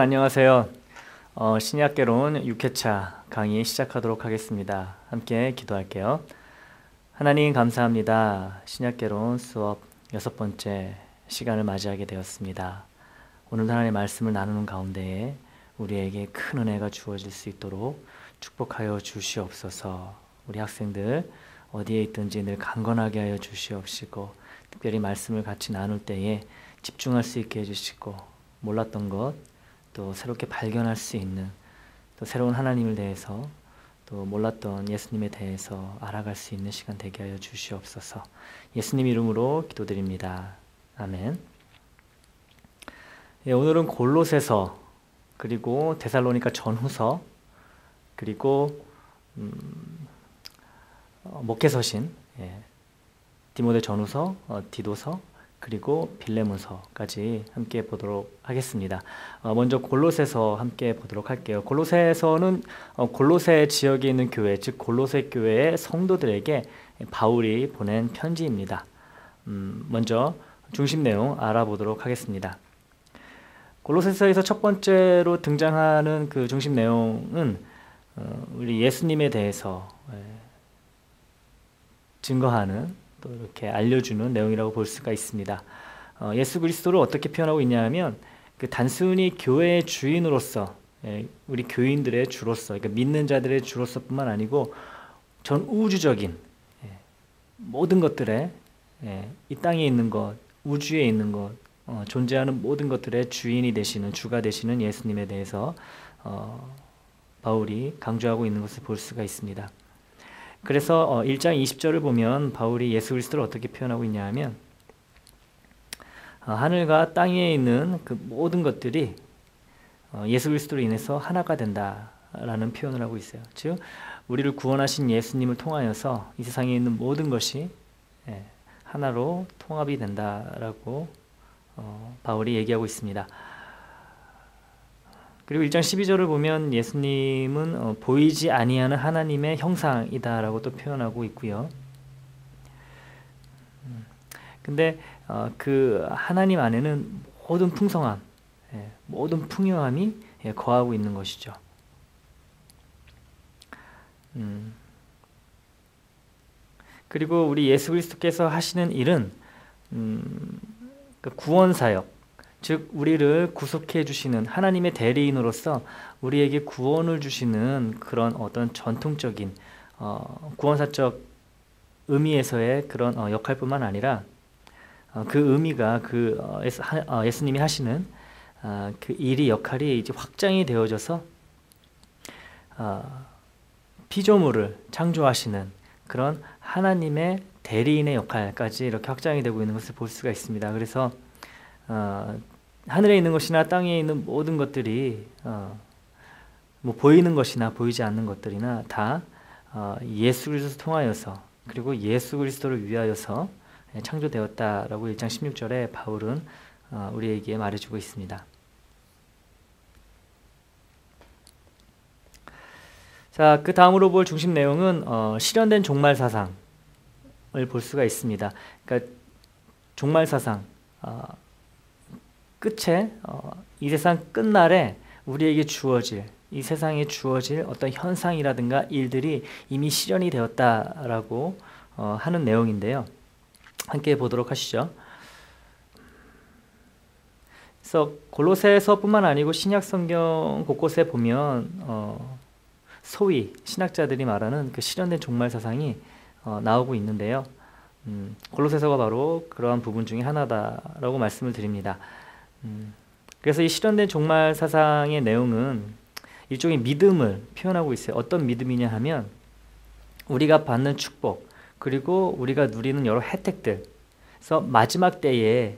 안녕하세요. 신약개론 6회차 강의 시작하도록 하겠습니다. 함께 기도할게요. 하나님 감사합니다. 신약개론 수업 6번째 시간을 맞이하게 되었습니다. 오늘 하나님의 말씀을 나누는 가운데에 우리에게 큰 은혜가 주어질 수 있도록 축복하여 주시옵소서. 우리 학생들 어디에 있든지 늘 강건하게 하여 주시옵시고, 특별히 말씀을 같이 나눌 때에 집중할 수 있게 해주시고, 몰랐던 것 또 새롭게 발견할 수 있는, 또 새로운 하나님을 대해서, 또 몰랐던 예수님에 대해서 알아갈 수 있는 시간 되게 하여 주시옵소서. 예수님 이름으로 기도드립니다. 아멘. 오늘은 골로새서, 그리고 데살로니가 전후서, 그리고 목회서신, 디모데 전후서, 디도서, 그리고 빌레몬서까지 함께 보도록 하겠습니다. 먼저 골로새서 함께 보도록 할게요. 골로새서는 골로새 지역에 있는 교회, 즉 골로새 교회의 성도들에게 바울이 보낸 편지입니다. 먼저 중심 내용 알아보도록 하겠습니다. 골로새서에서 첫 번째로 등장하는 그 중심 내용은 우리 예수님에 대해서 증거하는, 또 이렇게 알려주는 내용이라고 볼 수가 있습니다. 예수 그리스도를 어떻게 표현하고 있냐면, 그 단순히 교회의 주인으로서, 우리 교인들의 주로서, 그러니까 믿는 자들의 주로서뿐만 아니고 전 우주적인 모든 것들의, 이 땅에 있는 것, 우주에 있는 것, 존재하는 모든 것들의 주인이 되시는, 주가 되시는 예수님에 대해서 바울이 강조하고 있는 것을 볼 수가 있습니다. 그래서 1장 20절을 보면 바울이 예수 그리스도를 어떻게 표현하고 있냐 하면, 하늘과 땅 위에 있는 그 모든 것들이 예수 그리스도로 인해서 하나가 된다라는 표현을 하고 있어요. 즉 우리를 구원하신 예수님을 통하여서 이 세상에 있는 모든 것이 하나로 통합이 된다라고 바울이 얘기하고 있습니다. 그리고 1장 12절을 보면 예수님은 보이지 아니하는 하나님의 형상이다라고 또 표현하고 있고요. 근데 그 하나님 안에는 모든 풍성함, 모든 풍요함이 거하고 있는 것이죠. 그리고 우리 예수 그리스도께서 하시는 일은 그 구원 사역, 즉 우리를 구속해 주시는 하나님의 대리인으로서 우리에게 구원을 주시는 그런 어떤 전통적인 구원사적 의미에서의 그런 역할뿐만 아니라, 그 의미가 예수님이 하시는 그 일이, 역할이 이제 확장이 되어져서 피조물을 창조하시는 그런 하나님의 대리인의 역할까지 이렇게 확장이 되고 있는 것을 볼 수가 있습니다. 그래서 하늘에 있는 것이나 땅에 있는 모든 것들이, 뭐 보이는 것이나 보이지 않는 것들이나 다 예수 그리스도를 통하여서, 그리고 예수 그리스도를 위하여서 창조되었다라고 1장 16절에 바울은 우리에게 말해주고 있습니다. 자, 그 다음으로 볼 중심 내용은 실현된 종말 사상을 볼 수가 있습니다. 그러니까 종말 사상, 끝에 이 세상 끝날에 우리에게 주어질, 이 세상에 주어질 어떤 현상이라든가 일들이 이미 실현이 되었다라고 하는 내용인데요. 함께 보도록 하시죠. 그래서 골로새서뿐만 아니고 신약 성경 곳곳에 보면 소위 신학자들이 말하는 그 실현된 종말 사상이 나오고 있는데요. 골로새서가 바로 그러한 부분 중에 하나다라고 말씀을 드립니다. 그래서 이 실현된 종말 사상의 내용은 일종의 믿음을 표현하고 있어요. 어떤 믿음이냐 하면, 우리가 받는 축복, 그리고 우리가 누리는 여러 혜택들, 그래서 마지막 때에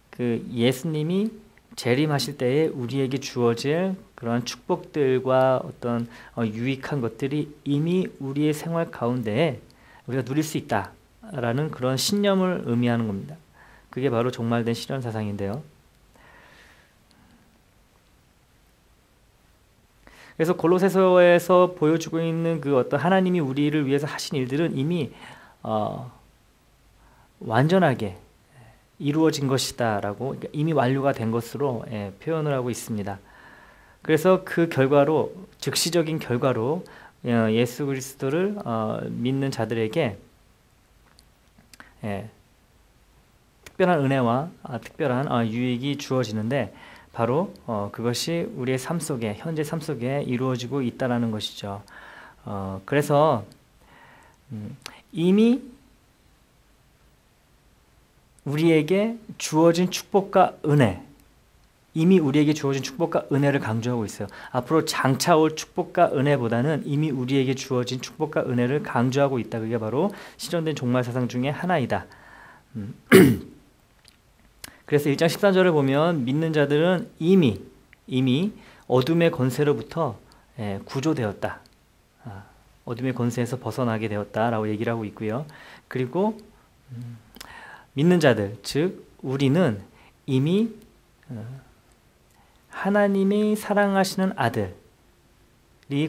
그 예수님이 재림하실 때에 우리에게 주어질 그런 축복들과 어떤 유익한 것들이 이미 우리의 생활 가운데에 우리가 누릴 수 있다라는 그런 신념을 의미하는 겁니다. 그게 바로 종말된 실현 사상인데요. 그래서 골로새서에서 보여주고 있는 그 어떤 하나님이 우리를 위해서 하신 일들은 이미 완전하게 이루어진 것이다라고, 이미 완료가 된 것으로 표현을 하고 있습니다. 그래서 그 결과로 즉시적인 결과로 예수 그리스도를 믿는 자들에게 특별한 은혜와 특별한 유익이 주어지는데 바로 그것이 우리의 삶 속에 현재 삶 속에 이루어지고 있다라는 것이죠. 그래서 이미 우리에게 주어진 축복과 은혜, 이미 우리에게 주어진 축복과 은혜를 강조하고 있어요. 앞으로 장차 올 축복과 은혜보다는 이미 우리에게 주어진 축복과 은혜를 강조하고 있다. 그게 바로 실현된 종말 사상 중에 하나이다. 그래서 1장 13절을 보면 믿는 자들은 이미 어둠의 권세로부터 구조되었다. 어둠의 권세에서 벗어나게 되었다라고 얘기를 하고 있고요. 그리고 믿는 자들, 즉 우리는 이미 하나님이 사랑하시는 아들이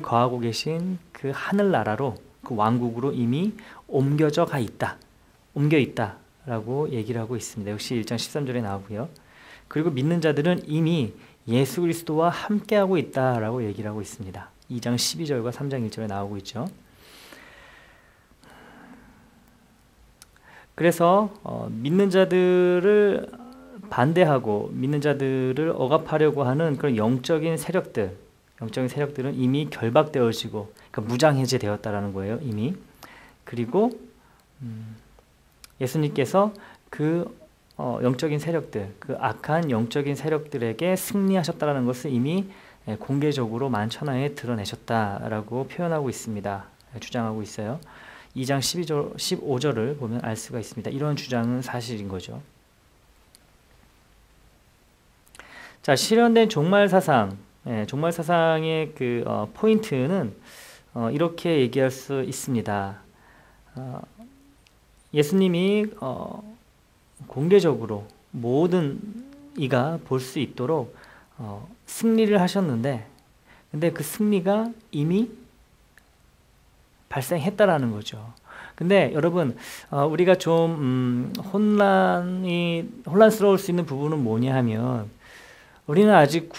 거하고 계신 그 하늘나라로, 그 왕국으로 이미 옮겨 있다라고 얘기를 하고 있습니다. 역시 1장 13절에 나오고요. 그리고 믿는 자들은 이미 예수 그리스도와 함께하고 있다라고 얘기를 하고 있습니다. 2장 12절과 3장 1절에 나오고 있죠. 그래서 믿는 자들을 반대하고 믿는 자들을 억압하려고 하는 그런 영적인 세력들은 이미 결박되어지고, 그러니까 무장해제되었다라는 거예요, 이미. 그리고 예수님께서 그 영적인 세력들, 그 악한 영적인 세력들에게 승리하셨다라는 것을 이미 공개적으로 만천하에 드러내셨다라고 표현하고 있습니다. 주장하고 있어요. 2장 15절을 보면 알 수가 있습니다. 이런 주장은 사실인 거죠. 자, 실현된 종말 사상의 그 포인트는 이렇게 얘기할 수 있습니다. 예수님이 공개적으로 모든 이가 볼 수 있도록 승리를 하셨는데, 근데 그 승리가 이미 발생했다라는 거죠. 근데 여러분, 우리가 좀 혼란스러울 수 있는 부분은 뭐냐 하면, 우리는 아직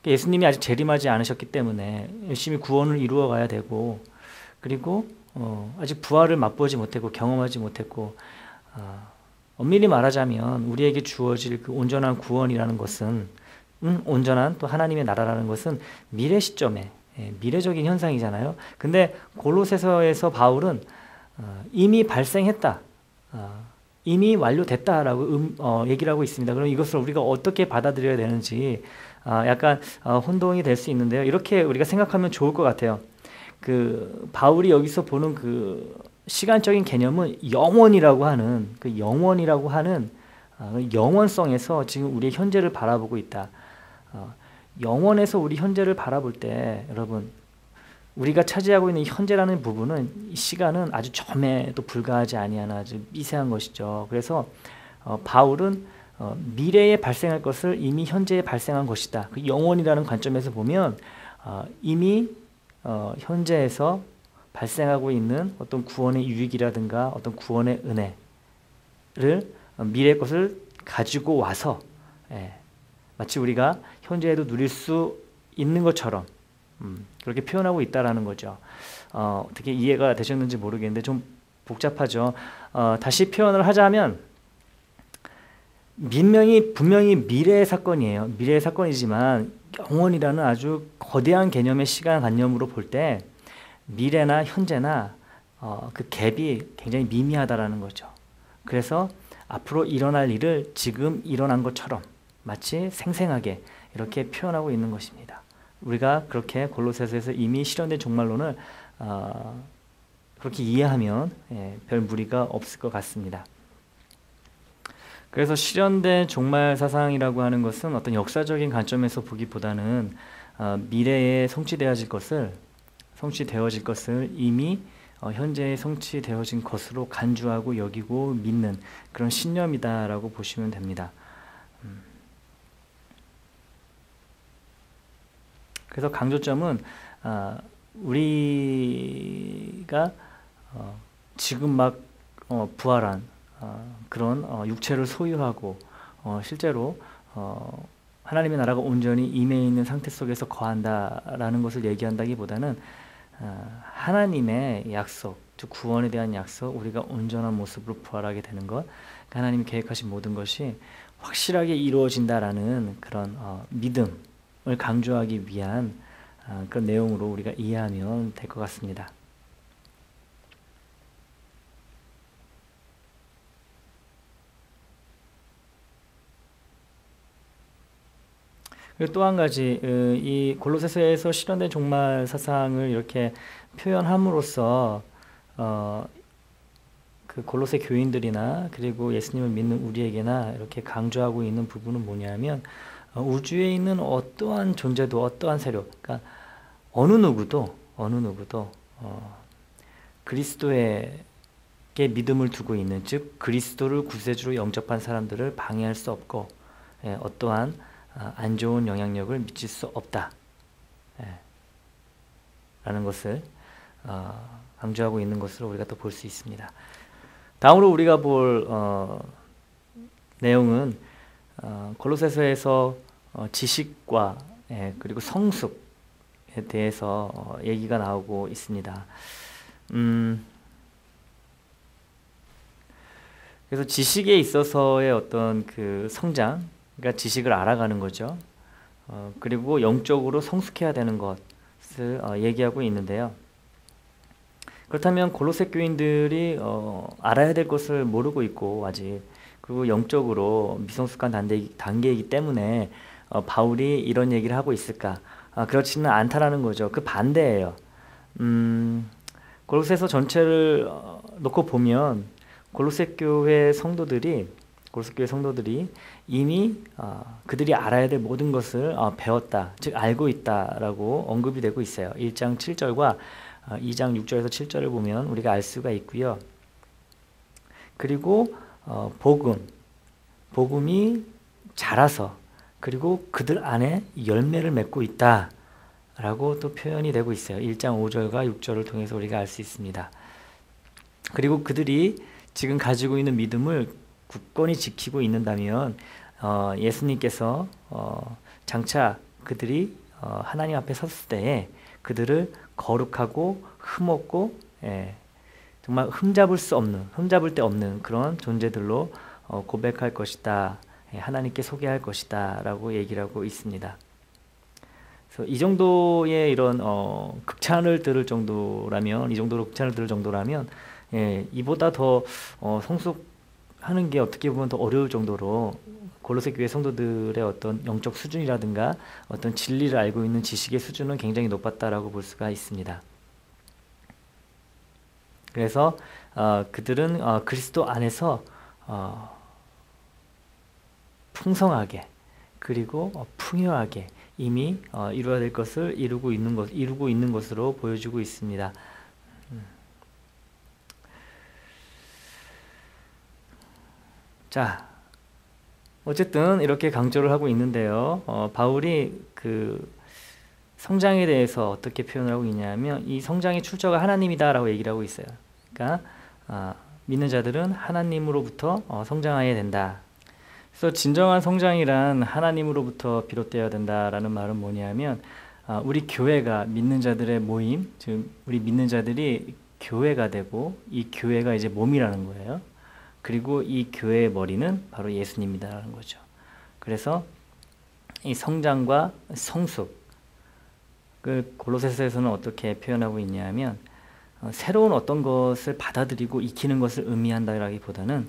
예수님이 아직 재림하지 않으셨기 때문에 열심히 구원을 이루어 가야 되고, 그리고 아직 부활을 맛보지 못했고 경험하지 못했고, 엄밀히 말하자면 우리에게 주어질 그 온전한 구원이라는 것은, 온전한 또 하나님의 나라라는 것은 미래 시점에 미래적인 현상이잖아요. 근데 골로새서에서 바울은 이미 발생했다, 이미 완료됐다라고 얘기를 하고 있습니다. 그럼 이것을 우리가 어떻게 받아들여야 되는지 약간 혼동이 될 수 있는데요. 이렇게 우리가 생각하면 좋을 것 같아요. 그 바울이 여기서 보는 그 시간적인 개념은 영원이라고 하는 영원성에서 지금 우리의 현재를 바라보고 있다. 영원에서 우리 현재를 바라볼 때 여러분, 우리가 차지하고 있는 현재라는 부분은, 이 시간은 아주 점에도 불과하지 아니하나 아주 미세한 것이죠. 그래서 바울은 미래에 발생할 것을 이미 현재에 발생한 것이다. 그 영원이라는 관점에서 보면 이미 현재에서 발생하고 있는 어떤 구원의 유익이라든가 어떤 구원의 은혜를 미래의 것을 가지고 와서 마치 우리가 현재에도 누릴 수 있는 것처럼 그렇게 표현하고 있다라는 거죠. 어떻게 이해가 되셨는지 모르겠는데 좀 복잡하죠. 다시 표현을 하자면 분명히 미래의 사건이에요. 미래의 사건이지만 영원이라는 아주 거대한 개념의 시간관념으로 볼 때 미래나 현재나 그 갭이 굉장히 미미하다라는 거죠. 그래서 앞으로 일어날 일을 지금 일어난 것처럼 마치 생생하게 이렇게 표현하고 있는 것입니다. 우리가 그렇게 골로새서에서 이미 실현된 종말론을 그렇게 이해하면 별 무리가 없을 것 같습니다. 그래서 실현된 종말 사상이라고 하는 것은 어떤 역사적인 관점에서 보기보다는 미래에 성취되어질 것을 이미 현재에 성취되어진 것으로 간주하고 여기고 믿는 그런 신념이다라고 보시면 됩니다. 그래서 강조점은 우리가 지금 막 부활한 그런 육체를 소유하고 실제로 하나님의 나라가 온전히 임해 있는 상태 속에서 거한다라는 것을 얘기한다기보다는 하나님의 약속, 즉 구원에 대한 약속, 우리가 온전한 모습으로 부활하게 되는 것, 하나님이 계획하신 모든 것이 확실하게 이루어진다라는 그런 믿음을 강조하기 위한 그런 내용으로 우리가 이해하면 될 것 같습니다. 그리고 또 한 가지, 이 골로새서에서 실현된 종말 사상을 이렇게 표현함으로써 그 골로새 교인들이나 그리고 예수님을 믿는 우리에게나 이렇게 강조하고 있는 부분은 뭐냐면, 우주에 있는 어떠한 존재도, 어떠한 세력, 그러니까 어느 누구도 그리스도에게 믿음을 두고 있는, 즉 그리스도를 구세주로 영접한 사람들을 방해할 수 없고, 어떠한 안 좋은 영향력을 미칠 수 없다 라는 것을 강조하고 있는 것으로 우리가 또 볼 수 있습니다. 다음으로 우리가 볼 내용은 골로새서에서 지식과 그리고 성숙에 대해서 얘기가 나오고 있습니다. 그래서 지식에 있어서의 어떤 그 성장, 그러니까 지식을 알아가는 거죠. 그리고 영적으로 성숙해야 되는 것을 얘기하고 있는데요. 그렇다면 골로새 교인들이 알아야 될 것을 모르고 있고 아직, 그리고 영적으로 미성숙한 단계이기 때문에 바울이 이런 얘기를 하고 있을까? 그렇지는 않다라는 거죠. 그 반대예요. 골로새서 전체를 놓고 보면 골로새 교회 성도들이 이미 그들이 알아야 될 모든 것을 배웠다, 즉 알고 있다라고 언급이 되고 있어요. 1장 7절과 2장 6절에서 7절을 보면 우리가 알 수가 있고요. 그리고 복음이 자라서 그리고 그들 안에 열매를 맺고 있다라고 또 표현이 되고 있어요. 1장 5절과 6절을 통해서 우리가 알 수 있습니다. 그리고 그들이 지금 가지고 있는 믿음을 굳건히 지키고 있는다면 예수님께서 장차 그들이 하나님 앞에 섰을 때에 그들을 거룩하고 흠없고 정말 흠잡을 데 없는 그런 존재들로 고백할 것이다, 하나님께 소개할 것이다 라고 얘기를 하고 있습니다. 그래서 이 정도의 이런 극찬을 들을 정도라면, 이보다 더 성숙하는 게 어떻게 보면 더 어려울 정도로 골로새 교회 성도들의 어떤 영적 수준이라든가 어떤 진리를 알고 있는 지식의 수준은 굉장히 높았다라고 볼 수가 있습니다. 그래서 그들은 그리스도 안에서 풍성하게 그리고 풍요하게 이미 이루어야 될 것을 이루고 있는 것으로 보여주고 있습니다. 자, 어쨌든 이렇게 강조를 하고 있는데요. 바울이 그 성장에 대해서 어떻게 표현을 하고 있냐면, 이 성장의 출처가 하나님이다라고 얘기를 하고 있어요. 그러니까 믿는 자들은 하나님으로부터 성장해야 된다. 그래서 진정한 성장이란 하나님으로부터 비롯되어야 된다라는 말은 뭐냐면, 우리 교회가 믿는 자들의 모임, 즉 우리 믿는 자들이 교회가 되고 이 교회가 이제 몸이라는 거예요. 그리고 이 교회의 머리는 바로 예수님이다라는 거죠. 그래서 이 성장과 성숙, 그 골로새서에서는 어떻게 표현하고 있냐면, 새로운 어떤 것을 받아들이고 익히는 것을 의미한다라기보다는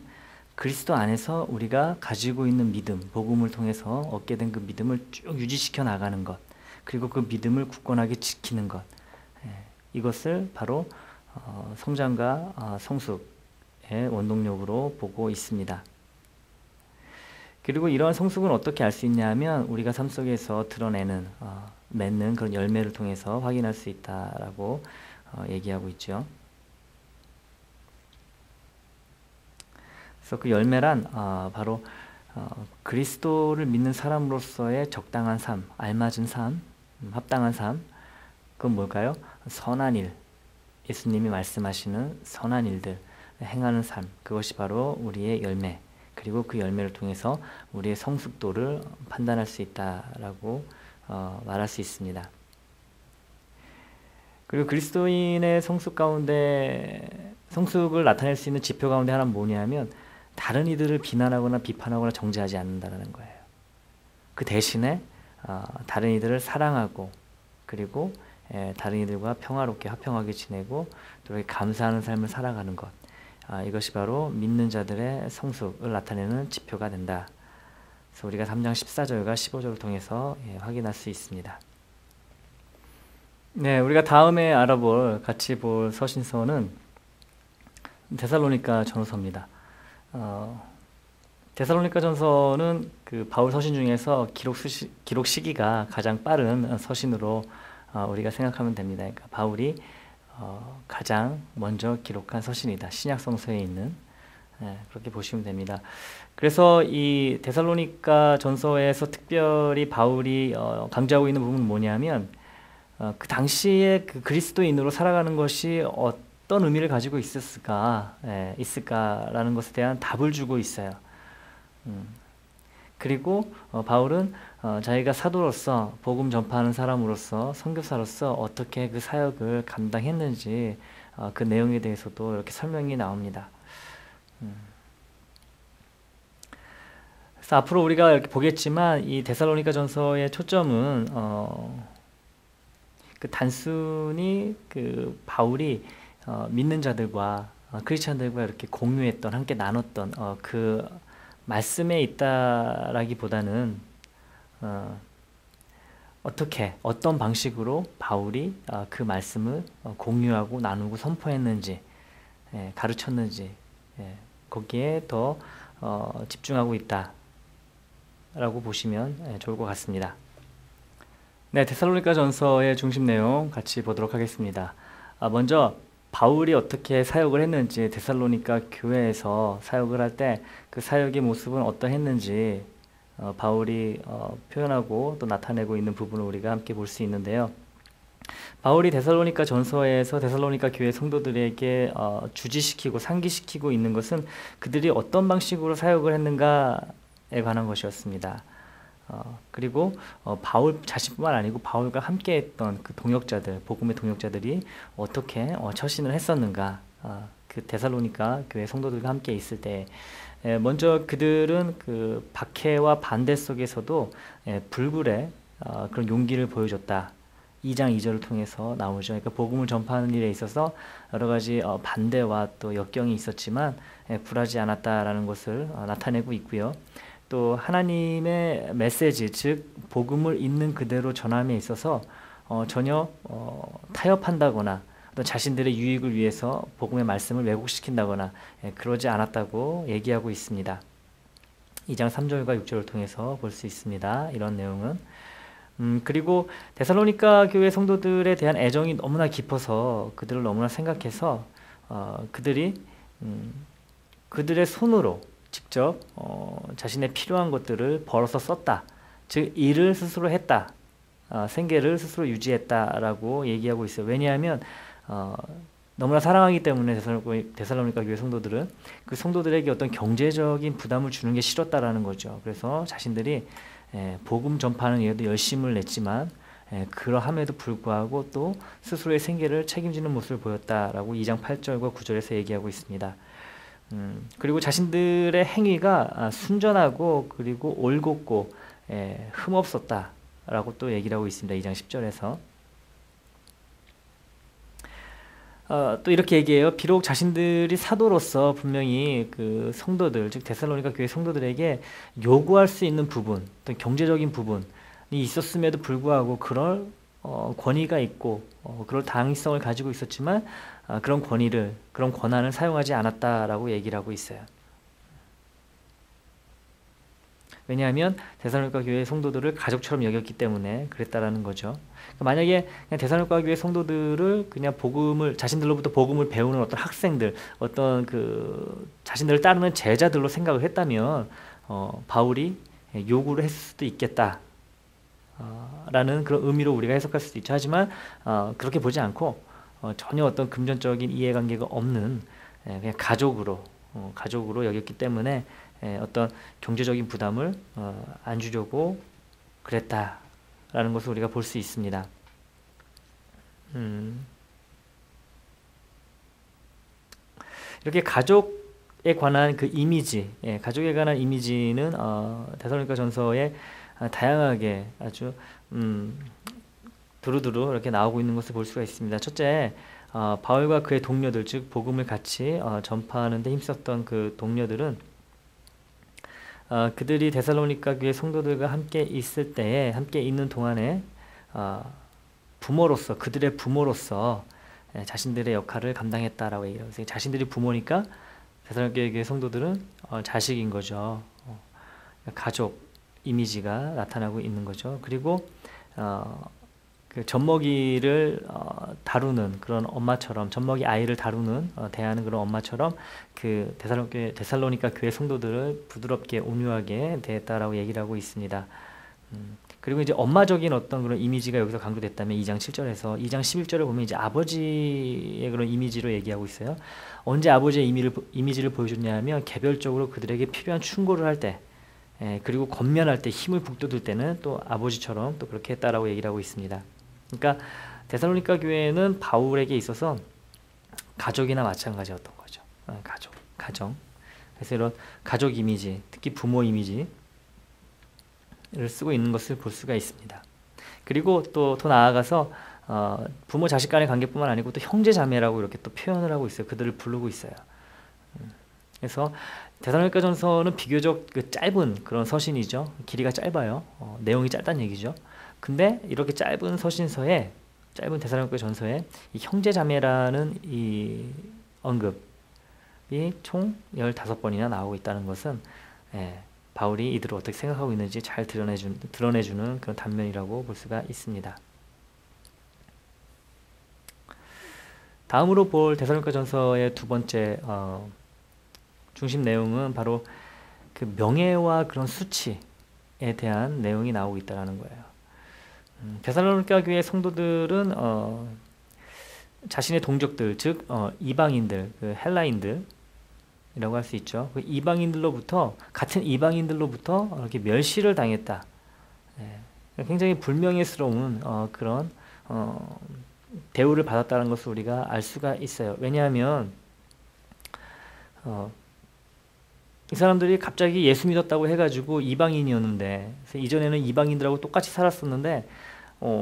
그리스도 안에서 우리가 가지고 있는 믿음, 복음을 통해서 얻게 된 그 믿음을 쭉 유지시켜 나가는 것, 그리고 그 믿음을 굳건하게 지키는 것, 이것을 바로 성장과 성숙 원동력으로 보고 있습니다. 그리고 이러한 성숙은 어떻게 알 수 있냐면, 우리가 삶 속에서 드러내는 맺는 그런 열매를 통해서 확인할 수 있다라고 얘기하고 있죠. 그래서 그 열매란 바로 그리스도를 믿는 사람으로서의 적당한 삶, 알맞은 삶, 합당한 삶. 그건 뭘까요? 선한 일, 예수님이 말씀하시는 선한 일들 행하는 삶, 그것이 바로 우리의 열매, 그리고 그 열매를 통해서 우리의 성숙도를 판단할 수 있다라고 말할 수 있습니다. 그리고 그리스도인의 성숙 가운데 성숙을 나타낼 수 있는 지표 가운데 하나는 뭐냐면 다른 이들을 비난하거나 비판하거나 정죄하지 않는다는 거예요. 그 대신에 다른 이들을 사랑하고 그리고 다른 이들과 평화롭게 화평하게 지내고 또 이렇게 감사하는 삶을 살아가는 것, 이것이 바로 믿는 자들의 성숙을 나타내는 지표가 된다. 그래서 우리가 3장 14절과 15절을 통해서 확인할 수 있습니다. 네, 우리가 다음에 같이 볼 서신서는 데살로니가 전서입니다. 데살로니가 전서는 그 바울 서신 중에서 기록 시기가 가장 빠른 서신으로 우리가 생각하면 됩니다. 그러니까 바울이 가장 먼저 기록한 서신이다. 신약 성서에 있는, 그렇게 보시면 됩니다. 그래서 이 데살로니가 전서에서 특별히 바울이 강조하고 있는 부분은 뭐냐면 그 당시에 그 그리스도인으로 살아가는 것이 어떤 의미를 가지고 있을까라는 것에 대한 답을 주고 있어요. 그리고 바울은 자기가 사도로서 복음 전파하는 사람으로서 선교사로서 어떻게 그 사역을 감당했는지 그 내용에 대해서도 이렇게 설명이 나옵니다. 그래서 앞으로 우리가 이렇게 보겠지만 이 데살로니가 전서의 초점은 그 단순히 그 바울이 믿는 자들과 크리스찬들과 이렇게 공유했던, 함께 나눴던 그 말씀에 있다라기보다는 어떤 방식으로 바울이 그 말씀을 공유하고 나누고 선포했는지, 가르쳤는지, 거기에 더 집중하고 있다라고 보시면 좋을 것 같습니다. 네, 데살로니가 전서의 중심 내용 같이 보도록 하겠습니다. 먼저 바울이 어떻게 사역을 했는지, 데살로니가 교회에서 사역을 할 때 그 사역의 모습은 어떠했는지 바울이 표현하고 또 나타내고 있는 부분을 우리가 함께 볼 수 있는데요. 바울이 데살로니가 전서에서 데살로니가 교회 성도들에게 주지시키고 상기시키고 있는 것은 그들이 어떤 방식으로 사역을 했는가에 관한 것이었습니다. 그리고 바울 자신뿐만 아니고 바울과 함께했던 그 동역자들, 복음의 동역자들이 어떻게 처신을 했었는가, 그 데살로니가 교회 성도들과 함께 있을 때 먼저 그들은 그 박해와 반대 속에서도 불굴의 그런 용기를 보여줬다. 2장 2절을 통해서 나오죠. 그러니까 복음을 전파하는 일에 있어서 여러 가지 반대와 또 역경이 있었지만 굴하지 않았다라는 것을 나타내고 있고요. 또 하나님의 메시지, 즉 복음을 있는 그대로 전함에 있어서 전혀 타협한다거나 또 자신들의 유익을 위해서 복음의 말씀을 왜곡시킨다거나 그러지 않았다고 얘기하고 있습니다. 2장 3절과 6절을 통해서 볼 수 있습니다. 이런 내용은. 그리고 데살로니가 교회 성도들에 대한 애정이 너무나 깊어서 그들을 너무나 생각해서 그들이 그들의 손으로 직접 자신의 필요한 것들을 벌어서 썼다. 즉 일을 스스로 했다. 생계를 스스로 유지했다라고 얘기하고 있어요. 왜냐하면 너무나 사랑하기 때문에 데살로니가 교회 성도들은 그 성도들에게 어떤 경제적인 부담을 주는 게 싫었다라는 거죠. 그래서 자신들이 복음 전파하는 일에도 열심을 냈지만 그러함에도 불구하고 또 스스로의 생계를 책임지는 모습을 보였다라고 2장 8절과 9절에서 얘기하고 있습니다. 그리고 자신들의 행위가 순전하고 그리고 올곧고 흠없었다라고 또 얘기를 하고 있습니다. 2장 10절에서. 또 이렇게 얘기해요. 비록 자신들이 사도로서 분명히 그 성도들, 즉 데살로니가 교회 성도들에게 요구할 수 있는 부분, 또 경제적인 부분이 있었음에도 불구하고 그럴 권위가 있고 그럴 당위성을 가지고 있었지만 그런 권한을 사용하지 않았다라고 얘기를 하고 있어요. 왜냐하면 데살로니가 교회 성도들을 가족처럼 여겼기 때문에 그랬다라는 거죠. 그러니까 만약에 그냥 데살로니가 교회 성도들을 그냥 자신들로부터 복음을 배우는 어떤 학생들, 어떤 그 자신들을 따르는 제자들로 생각을 했다면 바울이 요구를 했을 수도 있겠다. 라는 그런 의미로 우리가 해석할 수도 있죠. 하지만 그렇게 보지 않고 전혀 어떤 금전적인 이해관계가 없는 그냥 가족으로 여겼기 때문에 어떤 경제적인 부담을 안 주려고 그랬다라는 것을 우리가 볼 수 있습니다. 이렇게 가족에 관한 그 이미지, 가족에 관한 이미지는 데살로니가 전서에 다양하게 아주 두루두루 이렇게 나오고 있는 것을 볼 수가 있습니다. 첫째, 바울과 그의 동료들, 즉 복음을 같이 전파하는 데 힘썼던 그 동료들은 그들이 데살로니가 교회 성도들과 함께 있을 때에, 함께 있는 동안에 부모로서, 그들의 부모로서 자신들의 역할을 감당했다라고 얘기해요. 그래서 자신들이 부모니까 데살로니가 교회 성도들은 자식인 거죠. 가족 이미지가 나타나고 있는 거죠. 그리고 그 젖먹이를 다루는 그런 엄마처럼, 젖먹이 아이를 다루는 대하는 그런 엄마처럼 그 데살로니가 교회 성도들을 부드럽게 온유하게 대했다라고 얘기를 하고 있습니다. 그리고 이제 엄마적인 어떤 그런 이미지가 여기서 강조됐다면 2장 7절에서 2장 11절을 보면 이제 아버지의 그런 이미지로 얘기하고 있어요. 언제 아버지의 이미지를 보여줬냐 하면 개별적으로 그들에게 필요한 충고를 할 때, 그리고 권면할 때, 힘을 북돋을 때는 또 아버지처럼 또 그렇게 했다라고 얘기를 하고 있습니다. 그러니까 데살로니가 교회는 바울에게 있어서 가족이나 마찬가지였던 거죠. 가정. 그래서 이런 가족 이미지, 특히 부모 이미지를 쓰고 있는 것을 볼 수가 있습니다. 그리고 또 더 나아가서 부모 자식 간의 관계뿐만 아니고 또 형제 자매라고 이렇게 또 표현을 하고 있어요. 그들을 부르고 있어요. 그래서 데살로니가 전서는 비교적 그 짧은 그런 서신이죠. 길이가 짧아요. 내용이 짧다는 얘기죠. 근데 이렇게 짧은 서신서에, 짧은 데살로니가 전서에 이 형제 자매라는 이 언급이 총 15번이나 나오고 있다는 것은 바울이 이들을 어떻게 생각하고 있는지 잘 드러내주는 그런 단면이라고 볼 수가 있습니다. 다음으로 볼 데살로니가 전서의 두 번째 중심 내용은 바로 그 명예와 그런 수치에 대한 내용이 나오고 있다는 거예요. 데살로니가 교회 성도들은 자신의 동족들, 즉 이방인들, 그 헬라인들 이라고 할 수 있죠. 그 이방인들로부터, 같은 이방인들로부터 이렇게 멸시를 당했다. 굉장히 불명예스러운 그런 대우를 받았다는 것을 우리가 알 수가 있어요. 왜냐하면 이 사람들이 갑자기 예수 믿었다고 해가지고 이방인이었는데, 그래서 이전에는 이방인들하고 똑같이 살았었는데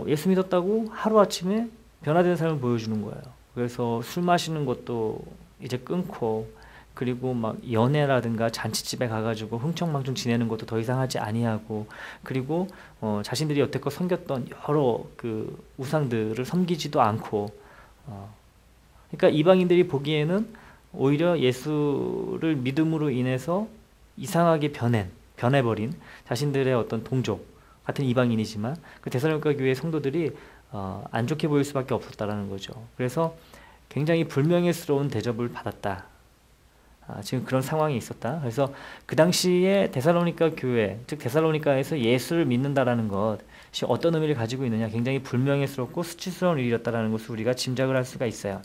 예수 믿었다고 하루아침에 변화된 삶을 보여주는 거예요. 그래서 술 마시는 것도 이제 끊고, 그리고 막 연애라든가 잔치집에 가가지고 흥청망청 지내는 것도 더 이상 하지 아니하고, 그리고 자신들이 여태껏 섬겼던 여러 그 우상들을 섬기지도 않고, 그러니까 이방인들이 보기에는 오히려 예수를 믿음으로 인해서 이상하게 변해버린 자신들의 어떤 동족 같은 이방인이지만 그 데살로니가 교회 성도들이 안 좋게 보일 수밖에 없었다라는 거죠. 그래서 굉장히 불명예스러운 대접을 받았다. 지금 그런 상황이 있었다. 그래서 그 당시에 데살로니가 교회, 즉 데살로니가에서 예수를 믿는다라는 것이 어떤 의미를 가지고 있느냐, 굉장히 불명예스럽고 수치스러운 일이었다라는 것을 우리가 짐작을 할 수가 있어요.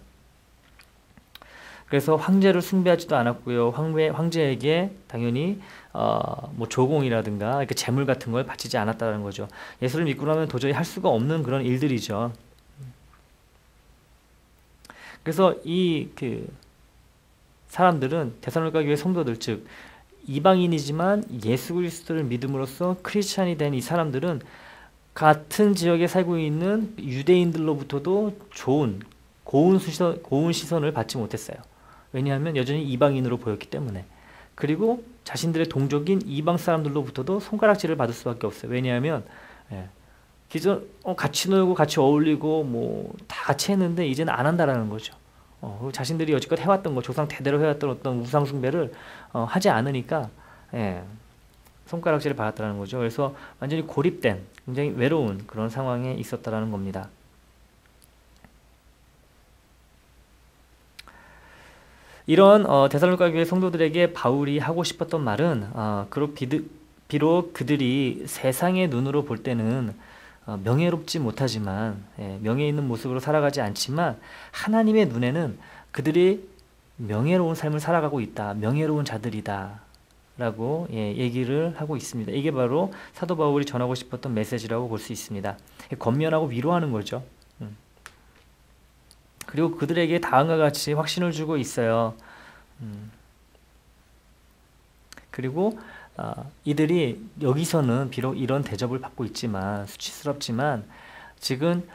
그래서 황제를 숭배하지도 않았고요. 황제에게 당연히 뭐 조공이라든가 이렇게 재물 같은 걸 바치지 않았다는 거죠. 예수를 믿고 나면 도저히 할 수가 없는 그런 일들이죠. 그래서 이 사람들은 데살로니가 교회 성도들, 즉 이방인이지만 예수 그리스도를 믿음으로써 크리스찬이 된 이 사람들은 같은 지역에 살고 있는 유대인들로부터도 고운 시선을 받지 못했어요. 왜냐하면 여전히 이방인으로 보였기 때문에. 그리고 자신들의 동족인 이방 사람들로부터도 손가락질을 받을 수밖에 없어요. 왜냐하면 기존 같이 놀고 같이 어울리고 뭐 다 같이 했는데 이제는 안 한다라는 거죠. 자신들이 여지껏 해왔던 거, 조상 대대로 해왔던 어떤 우상 숭배를 하지 않으니까 손가락질을 받았다는 거죠. 그래서 완전히 고립된, 굉장히 외로운 그런 상황에 있었다라는 겁니다. 이런 데살로니가 교회 성도들에게 바울이 하고 싶었던 말은 비록 그들이 세상의 눈으로 볼 때는 명예롭지 못하지만, 명예 있는 모습으로 살아가지 않지만 하나님의 눈에는 그들이 명예로운 삶을 살아가고 있다, 명예로운 자들이다 라고 얘기를 하고 있습니다. 이게 바로 사도 바울이 전하고 싶었던 메시지라고 볼 수 있습니다. 권면하고 위로하는 거죠. 그리고 그들에게 다음과 같이 확신을 주고 있어요. 그리고 이들이 여기서는 비록 이런 대접을 받고 있지만 수치스럽지만 지금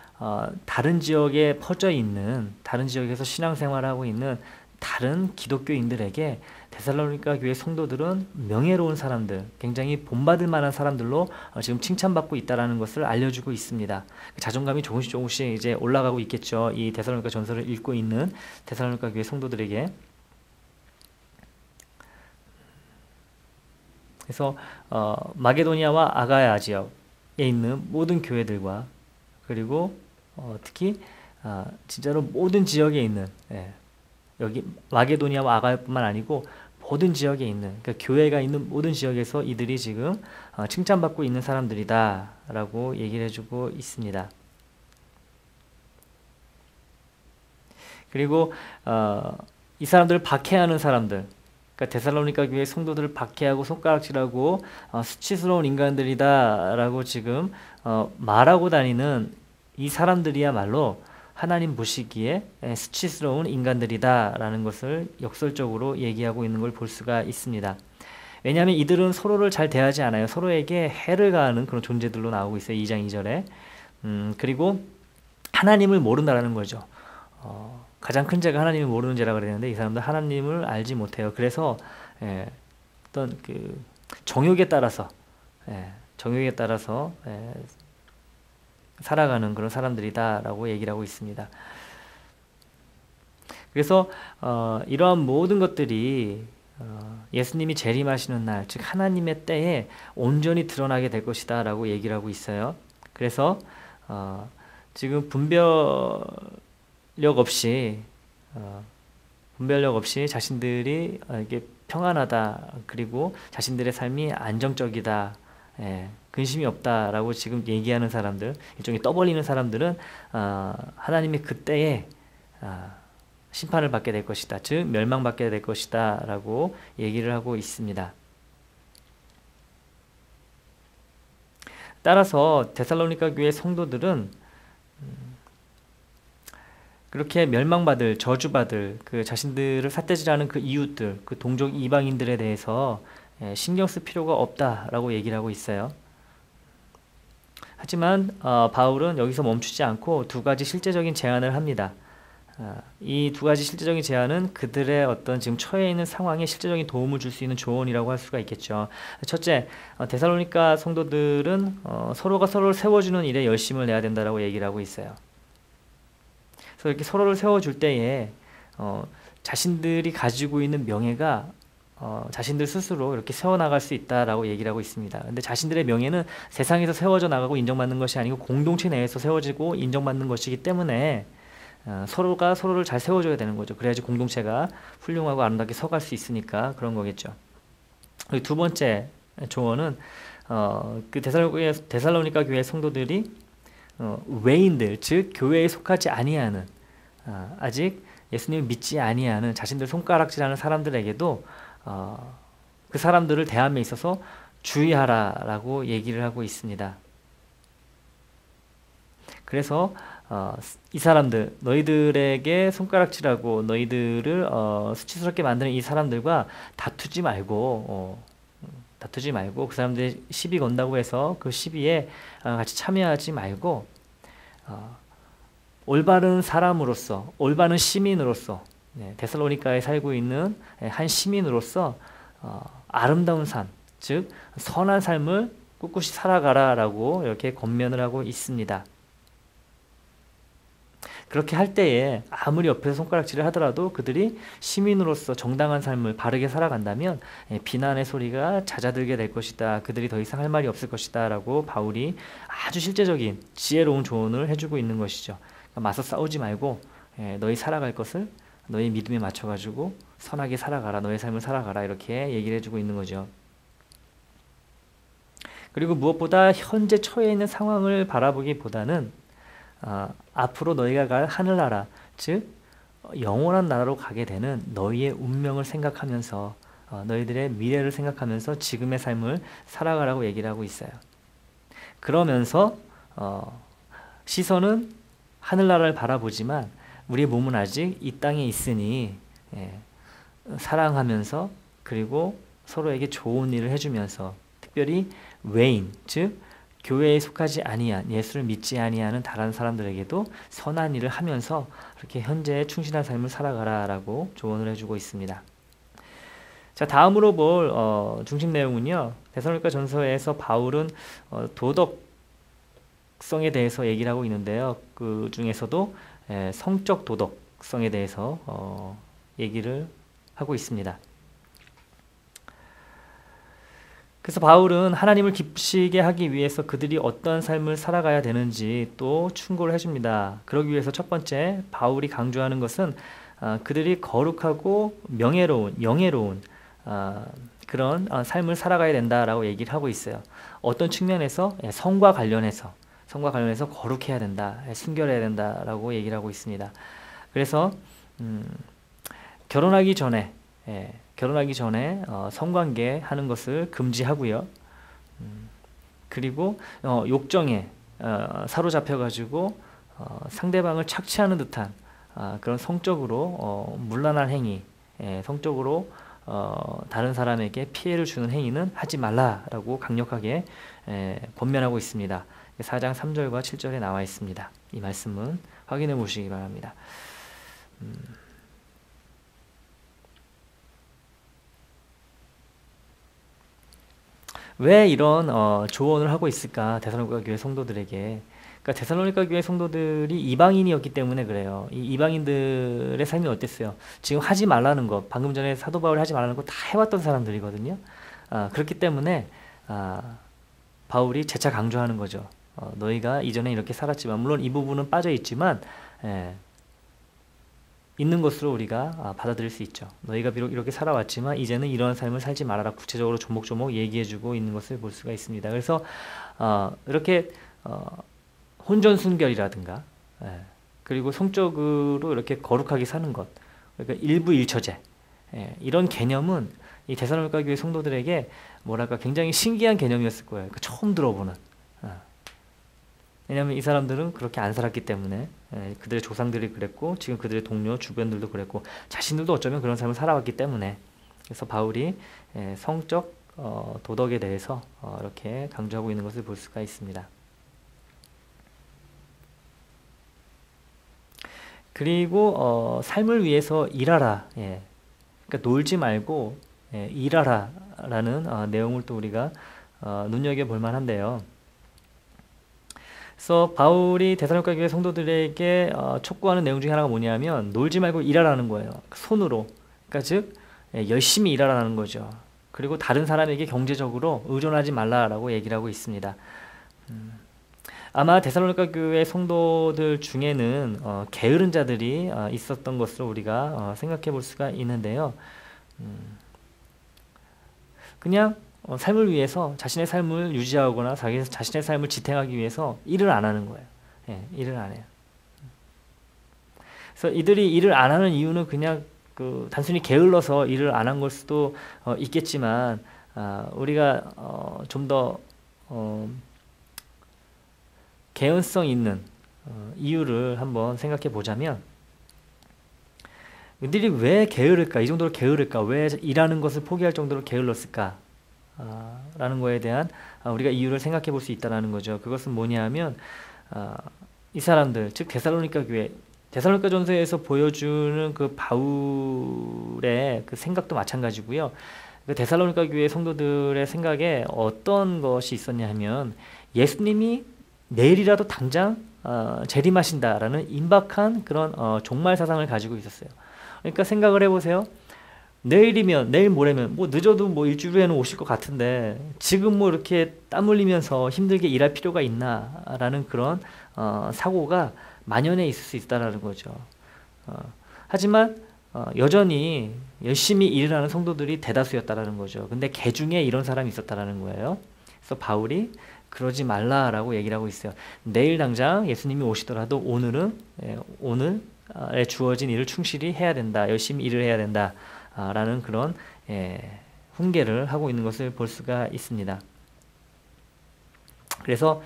다른 지역에 퍼져 있는 다른 지역에서 신앙생활하고 있는 다른 기독교인들에게 데살로니가 교회 성도들은 명예로운 사람들, 굉장히 본받을 만한 사람들로 지금 칭찬받고 있다라는 것을 알려주고 있습니다. 자존감이 조금씩 이제 올라가고 있겠죠. 이 데살로니가 전서를 읽고 있는 데살로니가 교회 성도들에게. 그래서 마게도니아와 아가야 지역에 있는 모든 교회들과 그리고 특히 진짜로 모든 지역에 있는 여기 마게도니아와 아가야뿐만 아니고 모든 지역에 있는 그러니까 교회가 있는 모든 지역에서 이들이 지금 칭찬받고 있는 사람들이다 라고 얘기를 해주고 있습니다. 그리고 이 사람들을 박해하는 사람들, 그러니까 데살로니가 교회 성도들을 박해하고 손가락질하고 수치스러운 인간들이다 라고 지금 말하고 다니는 이 사람들이야말로 하나님 보시기에 수치스러운 인간들이다 라는 것을 역설적으로 얘기하고 있는 걸 볼 수가 있습니다. 왜냐하면 이들은 서로를 잘 대하지 않아요. 서로에게 해를 가하는 그런 존재들로 나오고 있어요. 2장 2절에. 그리고 하나님을 모른다라는 거죠. 가장 큰 죄가 하나님을 모르는 죄라고 그랬는데 이 사람들 하나님을 알지 못해요. 그래서 어떤 그 정욕에 따라서 살아가는 그런 사람들이다라고 얘기를 하고 있습니다. 그래서 이러한 모든 것들이 예수님이 재림하시는 날, 즉 하나님의 때에 온전히 드러나게 될 것이다 라고 얘기를 하고 있어요. 그래서 지금 분별력 없이 자신들이 이게 평안하다, 그리고 자신들의 삶이 안정적이다, 근심이 없다라고 지금 얘기하는 사람들, 일종의 떠벌리는 사람들은 하나님이 그때에 심판을 받게 될 것이다, 즉 멸망받게 될 것이다 라고 얘기를 하고 있습니다. 따라서 데살로니가 교회 성도들은 그렇게 멸망받을, 저주받을 그 자신들을 삿대질하는 그 이웃들, 그 동족 이방인들에 대해서 신경 쓸 필요가 없다라고 얘기를 하고 있어요. 하지만 바울은 여기서 멈추지 않고 두 가지 실제적인 제안을 합니다. 이 두 가지 실제적인 제안은 그들의 어떤 지금 처해 있는 상황에 실제적인 도움을 줄 수 있는 조언이라고 할 수가 있겠죠. 첫째, 데살로니가 성도들은 서로가 서로를 세워주는 일에 열심을 내야 된다라고 얘기를 하고 있어요. 그래서 이렇게 서로를 세워줄 때에 자신들이 가지고 있는 명예가 자신들 스스로 이렇게 세워나갈 수 있다라고 얘기를 하고 있습니다. 근데 자신들의 명예는 세상에서 세워져 나가고 인정받는 것이 아니고 공동체 내에서 세워지고 인정받는 것이기 때문에 서로가 서로를 잘 세워줘야 되는 거죠. 그래야지 공동체가 훌륭하고 아름답게 서갈 수 있으니까 그런 거겠죠. 그리고 두 번째 조언은 그 데살로니가 교회 성도들이 외인들, 즉 교회에 속하지 아니하는 아직 예수님을 믿지 아니하는 자신들 손가락질하는 사람들에게도 그 사람들을 대함에 있어서 주의하라라고 얘기를 하고 있습니다. 그래서 이 사람들, 너희들에게 손가락질하고 너희들을 수치스럽게 만드는 이 사람들과 다투지 말고 그 사람들이 시비 건다고 해서 그 시비에 같이 참여하지 말고 올바른 사람으로서, 올바른 시민으로서, 데살로니카에 살고 있는 한 시민으로서 아름다운 삶, 즉 선한 삶을 꿋꿋이 살아가라라고 이렇게 권면을 하고 있습니다. 그렇게 할 때에 아무리 옆에서 손가락질을 하더라도 그들이 시민으로서 정당한 삶을 바르게 살아간다면 비난의 소리가 잦아들게 될 것이다. 그들이 더 이상 할 말이 없을 것이다 라고 바울이 아주 실제적인 지혜로운 조언을 해주고 있는 것이죠. 그러니까 맞서 싸우지 말고 너희 살아갈 것을 너희 믿음에 맞춰가지고 선하게 살아가라. 너의 삶을 살아가라. 이렇게 얘기를 해주고 있는 거죠. 그리고 무엇보다 현재 처해 있는 상황을 바라보기보다는 앞으로 너희가 갈 하늘나라, 즉 영원한 나라로 가게 되는 너희의 운명을 생각하면서 너희들의 미래를 생각하면서 지금의 삶을 살아가라고 얘기를 하고 있어요. 그러면서 시선은 하늘나라를 바라보지만 우리의 몸은 아직 이 땅에 있으니 사랑하면서 그리고 서로에게 좋은 일을 해주면서 특별히 외인, 즉 교회에 속하지 아니한, 예수를 믿지 아니하는 다른 사람들에게도 선한 일을 하면서 이렇게 현재의 충실한 삶을 살아가라라고 조언을 해주고 있습니다. 자, 다음으로 볼 중심 내용은요. 데살로니가 전서에서 바울은 도덕성에 대해서 얘기를 하고 있는데요. 그 중에서도 성적 도덕성에 대해서 얘기를 하고 있습니다. 그래서 바울은 하나님을 기쁘시게 하기 위해서 그들이 어떤 삶을 살아가야 되는지 또 충고를 해줍니다. 그러기 위해서 첫 번째 바울이 강조하는 것은 그들이 거룩하고 명예로운, 영예로운 그런 삶을 살아가야 된다라고 얘기를 하고 있어요. 어떤 측면에서 성과 관련해서 거룩해야 된다, 순결해야 된다라고 얘기를 하고 있습니다. 그래서 결혼하기 전에 성관계 하는 것을 금지하고요. 그리고 욕정에 사로잡혀가지고 상대방을 착취하는 듯한 그런 성적으로 문란한 행위, 성적으로 다른 사람에게 피해를 주는 행위는 하지 말라라고 강력하게 권면하고 있습니다. 4장 3절과 7절에 나와 있습니다. 이 말씀은 확인해 보시기 바랍니다. 왜 이런 조언을 하고 있을까? 데살로니가 교회 성도들에게. 그러니까 데살로니가 교회 성도들이 이방인이었기 때문에 그래요. 이 이방인들의 삶이 어땠어요? 지금 하지 말라는 것, 방금 전에 사도 바울이 하지 말라는 거 다 해왔던 사람들이거든요. 그렇기 때문에 바울이 재차 강조하는 거죠. 너희가 이전에 이렇게 살았지만, 물론 이 부분은 빠져 있지만 있는 것으로 우리가 받아들일 수 있죠. 너희가 비록 이렇게 살아왔지만 이제는 이런 삶을 살지 말아라. 구체적으로 조목조목 얘기해주고 있는 것을 볼 수가 있습니다. 그래서 이렇게 혼전순결이라든가 그리고 성적으로 이렇게 거룩하게 사는 것, 그러니까 일부일처제, 이런 개념은 이 데살로니가 교회 성도들에게 뭐랄까 굉장히 신기한 개념이었을 거예요. 그러니까 처음 들어보는. 왜냐하면 이 사람들은 그렇게 안 살았기 때문에 그들의 조상들이 그랬고 지금 그들의 동료 주변들도 그랬고 자신들도 어쩌면 그런 삶을 살아왔기 때문에, 그래서 바울이 성적 도덕에 대해서 이렇게 강조하고 있는 것을 볼 수가 있습니다. 그리고 삶을 위해서 일하라. 그러니까 놀지 말고 일하라라는 내용을 또 우리가 눈여겨볼 만한데요. 그래서 바울이 데살로니가 교회 성도들에게 촉구하는 내용 중에 하나가 뭐냐면 놀지 말고 일하라는 거예요. 손으로. 그러니까 즉 열심히 일하라는 거죠. 그리고 다른 사람에게 경제적으로 의존하지 말라라고 얘기를 하고 있습니다. 아마 데살로니가 교회 성도들 중에는 게으른 자들이 있었던 것으로 우리가 생각해 볼 수가 있는데요. 그냥 삶을 위해서 자신의 삶을 유지하거나 자신의 삶을 지탱하기 위해서 일을 안 하는 거예요. 일을 안 해요. 그래서 이들이 일을 안 하는 이유는 그냥 단순히 게을러서 일을 안 한 걸 수도 있겠지만 우리가 좀 더 개연성 있는 이유를 한번 생각해 보자면, 이들이 왜 게으를까? 이 정도로 게으를까? 왜 일하는 것을 포기할 정도로 게을렀을까? 라는 거에 대한 우리가 이유를 생각해 볼 수 있다는 거죠. 그것은 뭐냐면 이 사람들, 즉 데살로니가 교회, 데살로니가 전서에서 보여주는 그 바울의 그 생각도 마찬가지고요. 그 데살로니가 교회 성도들의 생각에 어떤 것이 있었냐 하면 예수님이 내일이라도 당장 재림하신다라는 임박한 그런 종말 사상을 가지고 있었어요. 그러니까 생각을 해보세요. 내일이면, 내일 모레면, 뭐 늦어도 뭐 일주일 후에는 오실 것 같은데 지금 뭐 이렇게 땀 흘리면서 힘들게 일할 필요가 있나라는 그런 사고가 만연해 있을 수 있다라는 거죠. 하지만 여전히 열심히 일을 하는 성도들이 대다수였다라는 거죠. 근데 개 중에 이런 사람이 있었다라는 거예요. 그래서 바울이 그러지 말라라고 얘기를 하고 있어요. 내일 당장 예수님이 오시더라도 오늘은 오늘에 주어진 일을 충실히 해야 된다. 열심히 일을 해야 된다. 라는 그런 훈계를 하고 있는 것을 볼 수가 있습니다. 그래서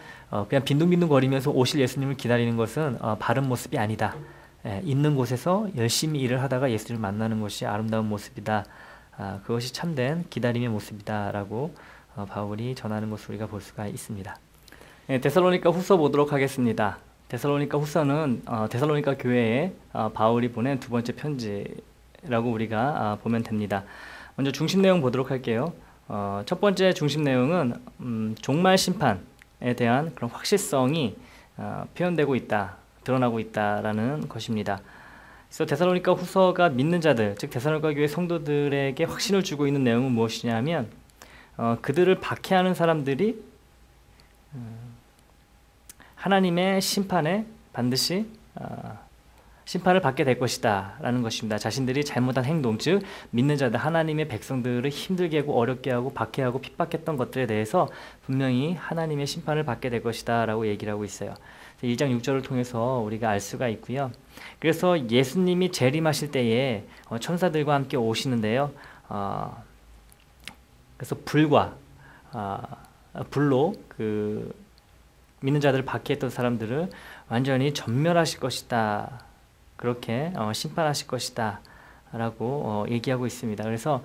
그냥 빈둥빈둥 거리면서 오실 예수님을 기다리는 것은 바른 모습이 아니다. 있는 곳에서 열심히 일을 하다가 예수님을 만나는 것이 아름다운 모습이다. 그것이 참된 기다림의 모습이다 라고 바울이 전하는 것을 우리가 볼 수가 있습니다. 데살로니가 후서 보도록 하겠습니다. 데살로니가 후서는 데살로니가 교회에 바울이 보낸 두 번째 편지라고 우리가 보면 됩니다. 먼저 중심 내용 보도록 할게요. 첫 번째 중심 내용은 종말 심판에 대한 그런 확실성이 표현되고 있다, 드러나고 있다라는 것입니다. 그래서 데살로니가 후서가 믿는 자들, 즉 데살로니가 교회 성도들에게 확신을 주고 있는 내용은 무엇이냐면 그들을 박해하는 사람들이 하나님의 심판에 반드시 심판을 받게 될 것이다 라는 것입니다. 자신들이 잘못한 행동, 즉 믿는 자들, 하나님의 백성들을 힘들게 하고 어렵게 하고 박해하고 핍박했던 것들에 대해서 분명히 하나님의 심판을 받게 될 것이다 라고 얘기를 하고 있어요. 1장 6절을 통해서 우리가 알 수가 있고요. 그래서 예수님이 재림하실 때에 천사들과 함께 오시는데요. 그래서 불로 그 믿는 자들을 박해했던 사람들을 완전히 전멸하실 것이다. 그렇게 심판하실 것이다 라고 얘기하고 있습니다. 그래서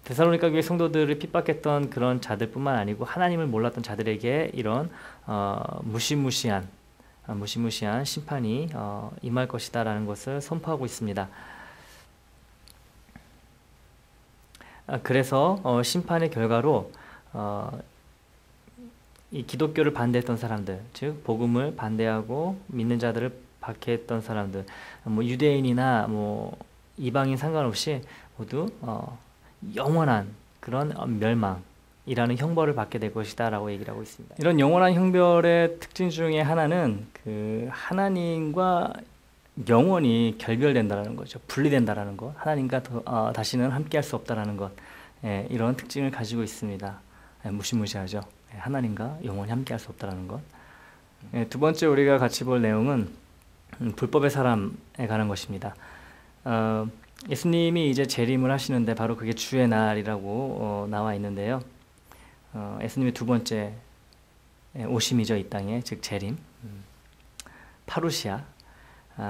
데살로니가 교회 성도들을 핍박했던 그런 자들뿐만 아니고 하나님을 몰랐던 자들에게 이런 무시무시한 심판이 임할 것이다 라는 것을 선포하고 있습니다. 그래서 심판의 결과로 이 기독교를 반대했던 사람들, 즉 복음을 반대하고 믿는 자들을 박해했던 사람들, 뭐 유대인이나 뭐 이방인 상관없이 모두 영원한 그런 멸망이라는 형벌을 받게 될 것이다라고 얘기를 하고 있습니다. 이런 영원한 형벌의 특징 중에 하나는 그 하나님과 영원히 결별된다라는 거죠. 분리된다라는 것, 하나님과 다시는 함께할 수 없다라는 것, 이런 특징을 가지고 있습니다. 무시무시하죠. 하나님과 영원히 함께할 수 없다라는 것. 두 번째 우리가 같이 볼 내용은 불법의 사람에 관한 것입니다. 예수님이 이제 재림을 하시는데 바로 그게 주의 날이라고 나와 있는데요. 예수님의 두 번째 오심이죠, 이 땅에, 즉 재림, 파루시아.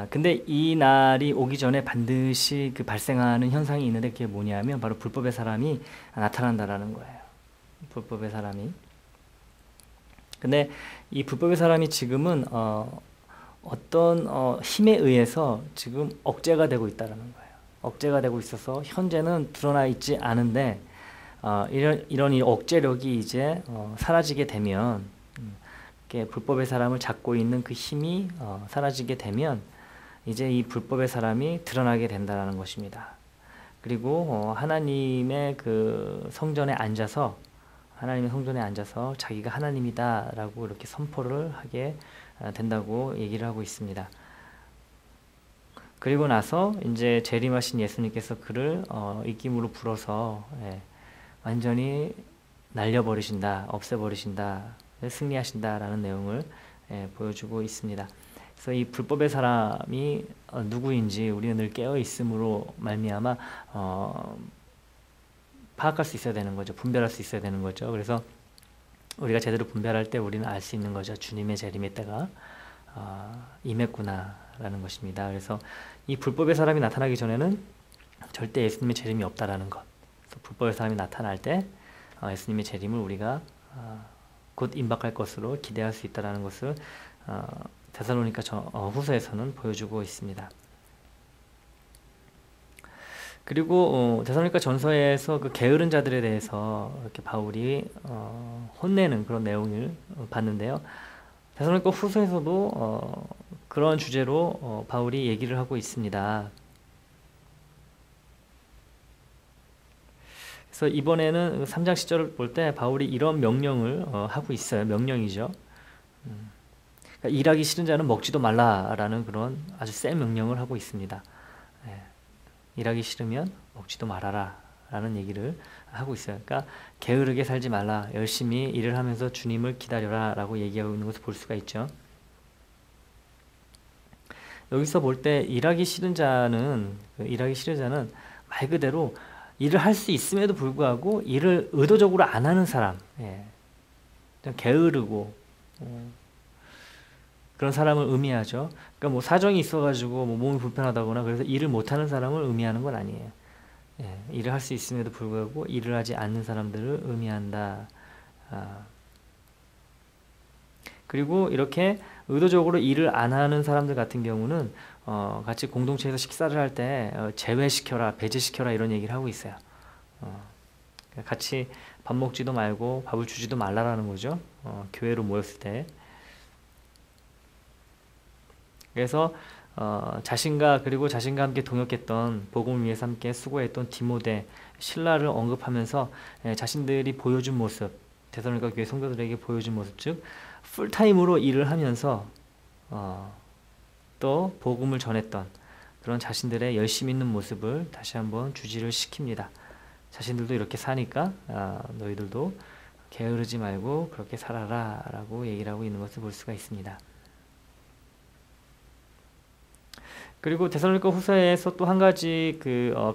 근데 이 날이 오기 전에 반드시 그 발생하는 현상이 있는데 그게 뭐냐면 바로 불법의 사람이 나타난다라는 거예요. 불법의 사람이. 근데 이 불법의 사람이 지금은 어떤 힘에 의해서 지금 억제가 되고 있다는 거예요. 억제가 되고 있어서 현재는 드러나 있지 않은데 이런 이 억제력이 이제 사라지게 되면 불법의 사람을 잡고 있는 그 힘이 사라지게 되면 이제 이 불법의 사람이 드러나게 된다는 것입니다. 그리고 하나님의 그 성전에 앉아서 자기가 하나님이다라고 이렇게 선포를 하게 된다고 얘기를 하고 있습니다. 그리고 나서 이제 재림하신 예수님께서 그를 입김으로 불어서 완전히 날려버리신다, 없애버리신다, 승리하신다라는 내용을 보여주고 있습니다. 그래서 이 불법의 사람이 누구인지 우리는 늘 깨어 있음으로 말미암아 파악할 수 있어야 되는 거죠. 분별할 수 있어야 되는 거죠. 그래서 우리가 제대로 분별할 때 우리는 알 수 있는 거죠. 주님의 재림의 때가 임했구나라는 것입니다. 그래서 이 불법의 사람이 나타나기 전에는 절대 예수님의 재림이 없다라는 것. 그래서 불법의 사람이 나타날 때 예수님의 재림을 우리가 곧 임박할 것으로 기대할 수 있다라는 것을 데살로니가 후서에서는 보여주고 있습니다. 그리고 데살로니가 전서에서 그 게으른 자들에 대해서 이렇게 바울이 혼내는 그런 내용을 봤는데요. 데살로니가 후서에서도 그런 주제로 바울이 얘기를 하고 있습니다. 그래서 이번에는 3장 10절을 볼 때 바울이 이런 명령을 하고 있어요. 명령이죠. 그러니까 일하기 싫은 자는 먹지도 말라라는 그런 아주 센 명령을 하고 있습니다. 일하기 싫으면 먹지도 말아라 라는 얘기를 하고 있어요. 그러니까 게으르게 살지 말라, 열심히 일을 하면서 주님을 기다려라 라고 얘기하고 있는 것을 볼 수가 있죠. 여기서 볼 때 일하기 싫은 자는 말 그대로 일을 할 수 있음에도 불구하고 일을 의도적으로 안 하는 사람, 좀 게으르고 그런 사람을 의미하죠. 그러니까 뭐 사정이 있어가지고 뭐 몸이 불편하다거나 그래서 일을 못하는 사람을 의미하는 건 아니에요. 일을 할 수 있음에도 불구하고 일을 하지 않는 사람들을 의미한다. 그리고 이렇게 의도적으로 일을 안 하는 사람들 같은 경우는 같이 공동체에서 식사를 할 때 제외시켜라, 배제시켜라 이런 얘기를 하고 있어요. 같이 밥 먹지도 말고 밥을 주지도 말라라는 거죠. 교회로 모였을 때. 그래서 자신과 함께 동역했던 복음을 위해서 함께 수고했던 디모데, 실라를 언급하면서 자신들이 보여준 모습, 데살로니가 교회 성도들에게 보여준 모습, 즉 풀타임으로 일을 하면서 또 복음을 전했던 그런 자신들의 열심 있는 모습을 다시 한번 주지를 시킵니다. 자신들도 이렇게 사니까 너희들도 게으르지 말고 그렇게 살아라 라고 얘기를 하고 있는 것을 볼 수가 있습니다. 그리고 데살로니가 후서에서 또 한 가지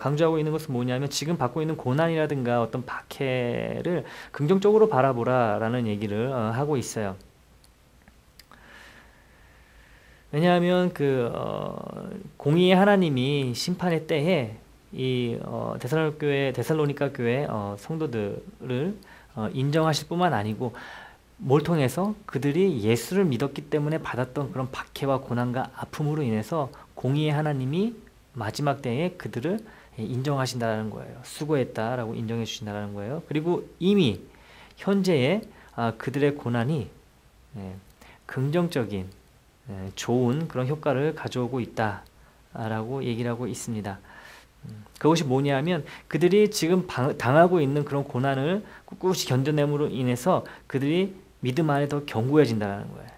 강조하고 있는 것은 뭐냐면 지금 받고 있는 고난이라든가 어떤 박해를 긍정적으로 바라보라라는 얘기를 하고 있어요. 왜냐하면 공의의 하나님이 심판의 때에 이 데살로니가 교회 성도들을 인정하실 뿐만 아니고 뭘 통해서 그들이 예수를 믿었기 때문에 받았던 그런 박해와 고난과 아픔으로 인해서 공의의 하나님이 마지막 때에 그들을 인정하신다는 거예요. 수고했다라고 인정해 주신다는 거예요. 그리고 이미 현재의 그들의 고난이 긍정적인 좋은 그런 효과를 가져오고 있다라고 얘기를 하고 있습니다. 그것이 뭐냐면 그들이 지금 당하고 있는 그런 고난을 꿋꿋이 견뎌냄으로 인해서 그들이 믿음 안에 더 견고해진다는 거예요.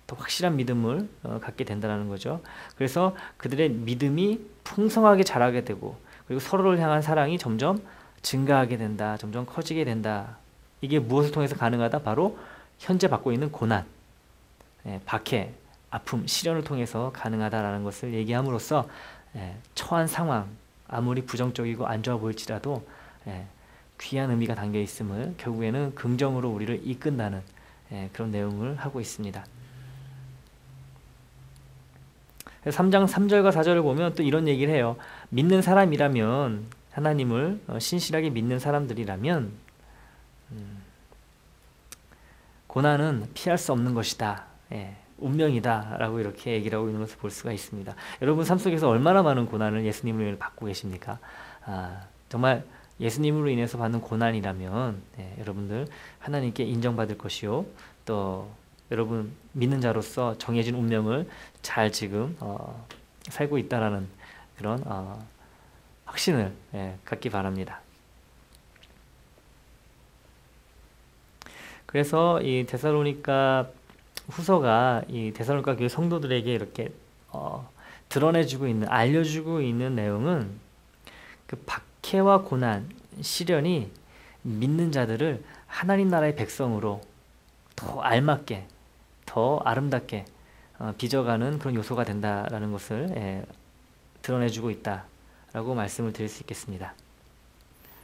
더 확실한 믿음을 갖게 된다는 거죠. 그래서 그들의 믿음이 풍성하게 자라게 되고 그리고 서로를 향한 사랑이 점점 증가하게 된다. 점점 커지게 된다. 이게 무엇을 통해서 가능하다? 바로 현재 받고 있는 고난, 박해, 아픔, 시련을 통해서 가능하다라는 것을 얘기함으로써 처한 상황, 아무리 부정적이고 안 좋아 보일지라도 귀한 의미가 담겨 있음을 결국에는 긍정으로 우리를 이끈다는 그런 내용을 하고 있습니다. 3장 3절과 4절을 보면 또 이런 얘기를 해요. 믿는 사람이라면 하나님을 신실하게 믿는 사람들이라면 고난은 피할 수 없는 것이다. 운명이다 라고 이렇게 얘기를 하고 있는 것을 볼 수가 있습니다. 여러분 삶 속에서 얼마나 많은 고난을 예수님으로 인해 받고 계십니까? 정말 예수님으로 인해서 받는 고난이라면 여러분들 하나님께 인정받을 것이요 또 여러분 믿는 자로서 정해진 운명을 잘 지금 살고 있다라는 그런 확신을 갖기 바랍니다. 그래서 이 데살로니가 후서가 이 데살로니가 교회 성도들에게 이렇게 드러내주고 있는, 알려주고 있는 내용은 그 박해와 고난, 시련이 믿는 자들을 하나님 나라의 백성으로 더 알맞게, 더 아름답게 빚어가는 그런 요소가 된다라는 것을 드러내주고 있다라고 말씀을 드릴 수 있겠습니다.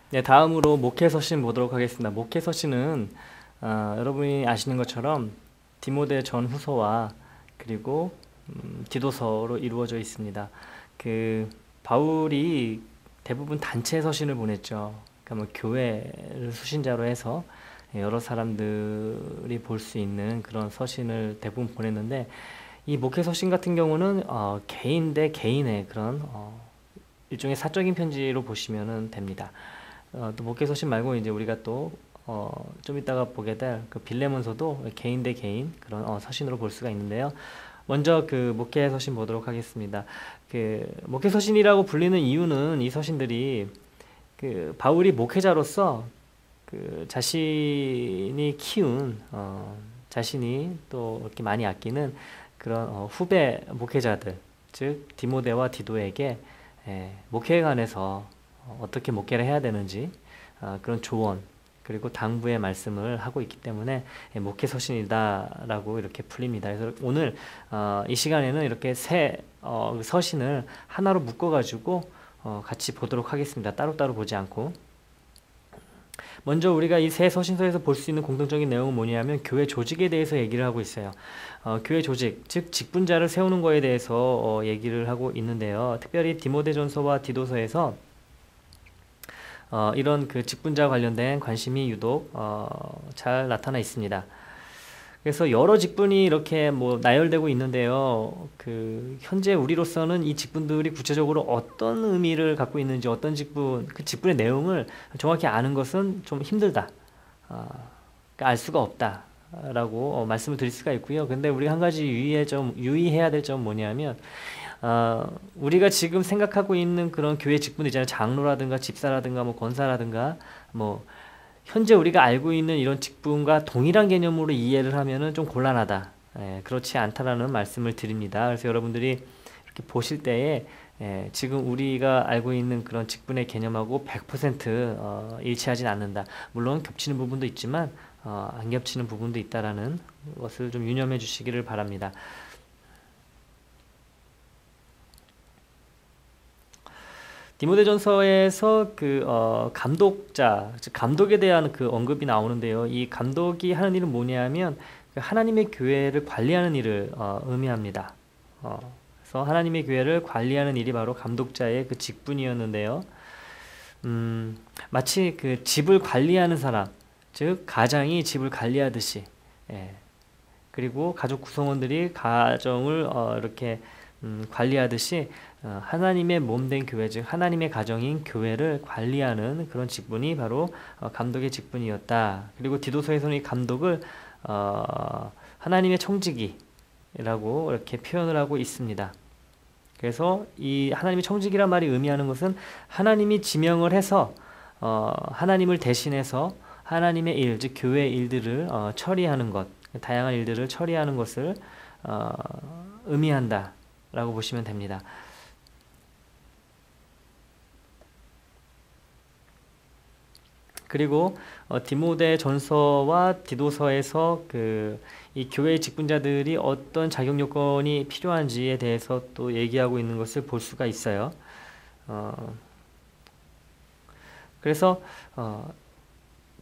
네, 다음으로 목회서신 보도록 하겠습니다. 목회서신은 여러분이 아시는 것처럼 디모데 전후서와 그리고 디도서로 이루어져 있습니다. 바울이 대부분 단체 서신을 보냈죠. 그러니까 뭐 교회를 수신자로 해서 여러 사람들이 볼 수 있는 그런 서신을 대부분 보냈는데 이 목회 서신 같은 경우는 개인 대 개인의 그런 일종의 사적인 편지로 보시면 됩니다. 또 목회 서신 말고 이제 우리가 또 좀 이따가 보게 될 그 빌레몬서도 개인 대 개인 그런 서신으로 볼 수가 있는데요. 먼저 목회 서신 보도록 하겠습니다. 목회 서신이라고 불리는 이유는 이 서신들이 바울이 목회자로서 자신이 키운 자신이 또 이렇게 많이 아끼는 그런 후배 목회자들, 즉 디모데와 디도에게 목회에 관해서 어떻게 목회를 해야 되는지 그런 조언 그리고 당부의 말씀을 하고 있기 때문에 목회 서신이다라고 이렇게 풀립니다. 그래서 오늘 이 시간에는 이렇게 세 서신을 하나로 묶어가지고 같이 보도록 하겠습니다. 따로따로 보지 않고. 먼저 우리가 이 새 서신서에서 볼 수 있는 공통적인 내용은 뭐냐면 교회 조직에 대해서 얘기를 하고 있어요. 교회 조직, 즉 직분자를 세우는 거에 대해서 얘기를 하고 있는데요. 특별히 디모데전서와 디도서에서 이런 그 직분자 관련된 관심이 유독 잘 나타나 있습니다. 그래서 여러 직분이 이렇게 뭐 나열되고 있는데요. 그 현재 우리로서는 이 직분들이 구체적으로 어떤 의미를 갖고 있는지, 어떤 직분, 그 직분의 내용을 정확히 아는 것은 좀 힘들다. 그러니까 알 수가 없다라고 말씀을 드릴 수가 있고요. 근데 우리가 한 가지 유의해야 될 점은 뭐냐면, 우리가 지금 생각하고 있는 그런 교회 직분 있잖아요. 장로라든가 집사라든가 뭐 권사라든가 뭐 현재 우리가 알고 있는 이런 직분과 동일한 개념으로 이해를 하면은 좀 곤란하다. 그렇지 않다라는 말씀을 드립니다. 그래서 여러분들이 이렇게 보실 때에 지금 우리가 알고 있는 그런 직분의 개념하고 100% 일치하진 않는다. 물론 겹치는 부분도 있지만 안 겹치는 부분도 있다라는 것을 좀 유념해 주시기를 바랍니다. 디모데전서에서 그 감독자, 즉 감독에 대한 그 언급이 나오는데요. 이 감독이 하는 일은 뭐냐면 그 하나님의 교회를 관리하는 일을 의미합니다. 그래서 하나님의 교회를 관리하는 일이 바로 감독자의 그 직분이었는데요. 마치 그 집을 관리하는 사람, 즉 가장이 집을 관리하듯이, 그리고 가족 구성원들이 가정을 이렇게 관리하듯이 하나님의 몸된 교회, 즉 하나님의 가정인 교회를 관리하는 그런 직분이 바로 감독의 직분이었다. 그리고 디도서에서는 이 감독을 하나님의 청지기라고 이렇게 표현을 하고 있습니다. 그래서 이 하나님의 청지기란 말이 의미하는 것은 하나님이 지명을 해서 하나님을 대신해서 하나님의 일, 즉 교회의 일들을 처리하는 것, 다양한 일들을 처리하는 것을 의미한다 라고 보시면 됩니다. 그리고 디모데전서와 디도서에서 이 교회의 직분자들이 어떤 자격 요건이 필요한지에 대해서 또 얘기하고 있는 것을 볼 수가 있어요. 그래서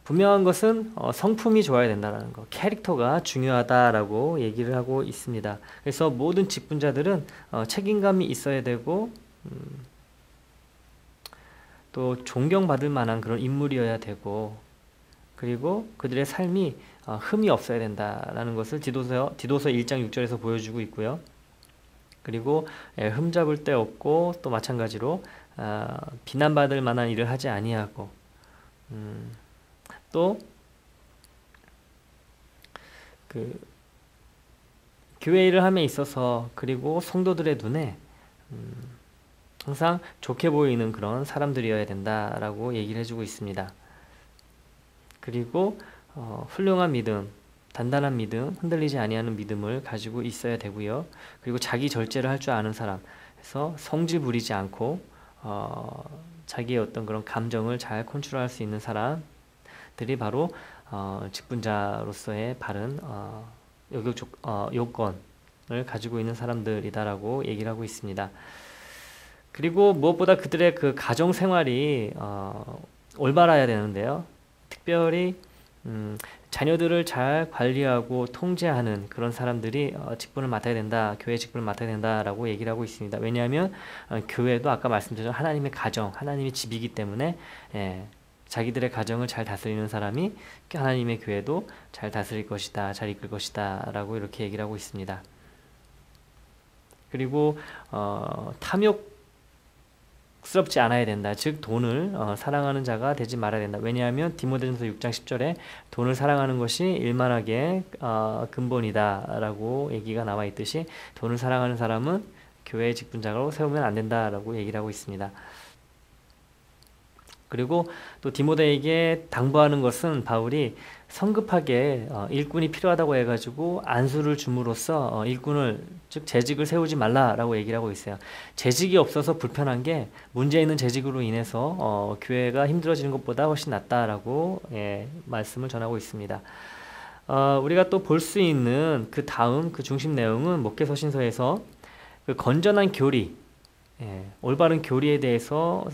분명한 것은 성품이 좋아야 된다는 거, 캐릭터가 중요하다라고 얘기를 하고 있습니다. 그래서 모든 직분자들은 책임감이 있어야 되고 또 존경받을 만한 그런 인물이어야 되고, 그리고 그들의 삶이 흠이 없어야 된다라는 것을 디도서 1장 6절에서 보여주고 있고요. 그리고 흠 잡을 데 없고, 또 마찬가지로 비난받을 만한 일을 하지 아니하고, 또 그 교회 일을 함에 있어서, 그리고 성도들의 눈에 항상 좋게 보이는 그런 사람들이어야 된다라고 얘기를 해주고 있습니다. 그리고 훌륭한 믿음, 단단한 믿음, 흔들리지 아니하는 믿음을 가지고 있어야 되고요. 그리고 자기 절제를 할 줄 아는 사람, 그래서 성질 부리지 않고 자기의 어떤 그런 감정을 잘 컨트롤할 수 있는 사람들이 바로 직분자로서의 바른 요건을 가지고 있는 사람들이다라고 얘기를 하고 있습니다. 그리고 무엇보다 그들의 그 가정 생활이 올바라야 되는데요. 특별히 자녀들을 잘 관리하고 통제하는 그런 사람들이 직분을 맡아야 된다, 교회 직분을 맡아야 된다라고 얘기를 하고 있습니다. 왜냐하면 교회도 아까 말씀드린 하나님의 가정, 하나님의 집이기 때문에 자기들의 가정을 잘 다스리는 사람이 하나님의 교회도 잘 다스릴 것이다, 잘 이끌 것이다 라고 이렇게 얘기를 하고 있습니다. 그리고 탐욕스럽지 않아야 된다. 즉 돈을 사랑하는 자가 되지 말아야 된다. 왜냐하면 디모데전서 6장 10절에 돈을 사랑하는 것이 일만하게 근본이다 라고 얘기가 나와 있듯이, 돈을 사랑하는 사람은 교회의 직분자로 세우면 안 된다라고 얘기를 하고 있습니다. 그리고 또 디모데에게 당부하는 것은 바울이 성급하게 일꾼이 필요하다고 해가지고 안수를 줌으로써 일꾼을, 즉 재직을 세우지 말라라고 얘기를 하고 있어요. 재직이 없어서 불편한 게 문제 있는 재직으로 인해서 교회가 힘들어지는 것보다 훨씬 낫다라고 말씀을 전하고 있습니다. 우리가 또 볼 수 있는 그 다음 그 중심 내용은 목회서신서에서 그 건전한 교리, 올바른 교리에 대해서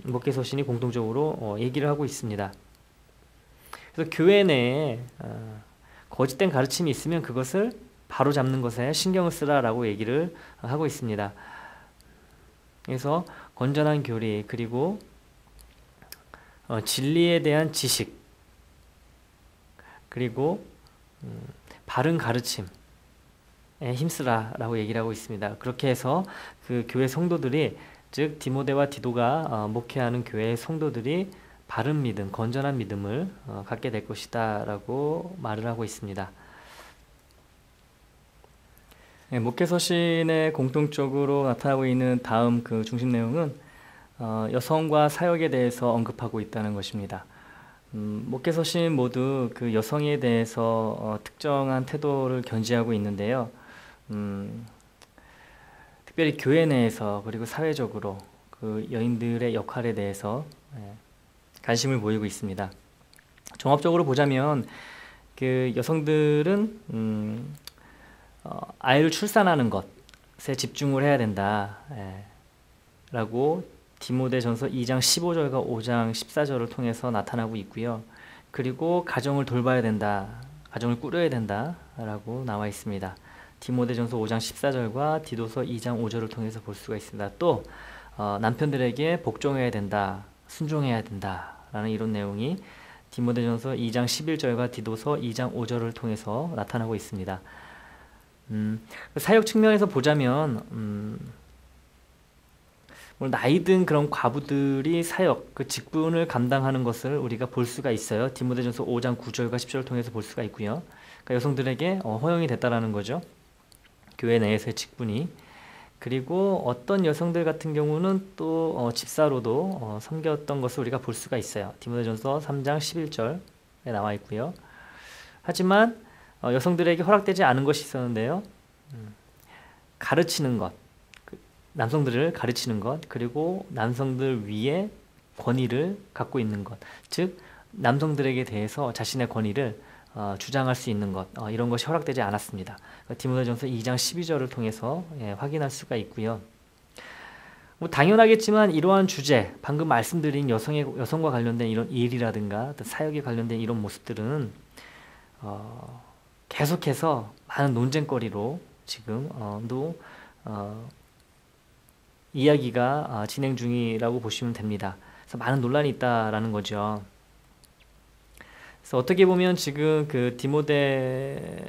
목회서신이 공통적으로 얘기를 하고 있습니다. 그래서 교회 내에 거짓된 가르침이 있으면 그것을 바로 잡는 것에 신경을 쓰라라고 얘기를 하고 있습니다. 그래서 건전한 교리 그리고 진리에 대한 지식 그리고 바른 가르침에 힘쓰라라고 얘기를 하고 있습니다. 그렇게 해서 그 교회 성도들이 즉 디모데와 디도가 목회하는 교회의 성도들이 바른 믿음, 건전한 믿음을 갖게 될 것이다 라고 말을 하고 있습니다. 목회서신에 공통적으로 나타나고 있는 다음 그 중심 내용은 여성과 사역에 대해서 언급하고 있다는 것입니다. 목회서신 모두 그 여성에 대해서 특정한 태도를 견지하고 있는데요. 특별히 교회 내에서 그리고 사회적으로 그 여인들의 역할에 대해서 관심을 보이고 있습니다. 종합적으로 보자면 그 여성들은 아이를 출산하는 것에 집중을 해야 된다 라고 디모데전서 2장 15절과 5장 14절을 통해서 나타나고 있고요. 그리고 가정을 돌봐야 된다, 가정을 꾸려야 된다 라고 나와 있습니다. 디모데전서 5장 14절과 디도서 2장 5절을 통해서 볼 수가 있습니다. 또 남편들에게 복종해야 된다, 순종해야 된다 라는 이런 내용이 디모데전서 2장 11절과 디도서 2장 5절을 통해서 나타나고 있습니다. 사역 측면에서 보자면 나이든 그런 과부들이 사역, 그 직분을 감당하는 것을 우리가 볼 수가 있어요. 디모데전서 5장 9절과 10절을 통해서 볼 수가 있고요. 그러니까 여성들에게 허용이 됐다라는 거죠. 교회 내에서의 직분이. 그리고 어떤 여성들 같은 경우는 또 집사로도 섬겼던 것을 우리가 볼 수가 있어요. 디모데전서 3장 11절에 나와 있고요. 하지만 여성들에게 허락되지 않은 것이 있었는데요. 가르치는 것, 남성들을 가르치는 것, 그리고 남성들 위에 권위를 갖고 있는 것, 즉 남성들에게 대해서 자신의 권위를 주장할 수 있는 것, 이런 것이 허락되지 않았습니다. 디모데전서 2장 12절을 통해서 확인할 수가 있고요. 당연하겠지만 이러한 주제, 방금 말씀드린 여성과 관련된 이런 일이라든가 사역에 관련된 이런 모습들은 계속해서 많은 논쟁거리로 지금도 이야기가 진행 중이라고 보시면 됩니다. 그래서 많은 논란이 있다라는 거죠. 그래서 어떻게 보면 지금 그 디모데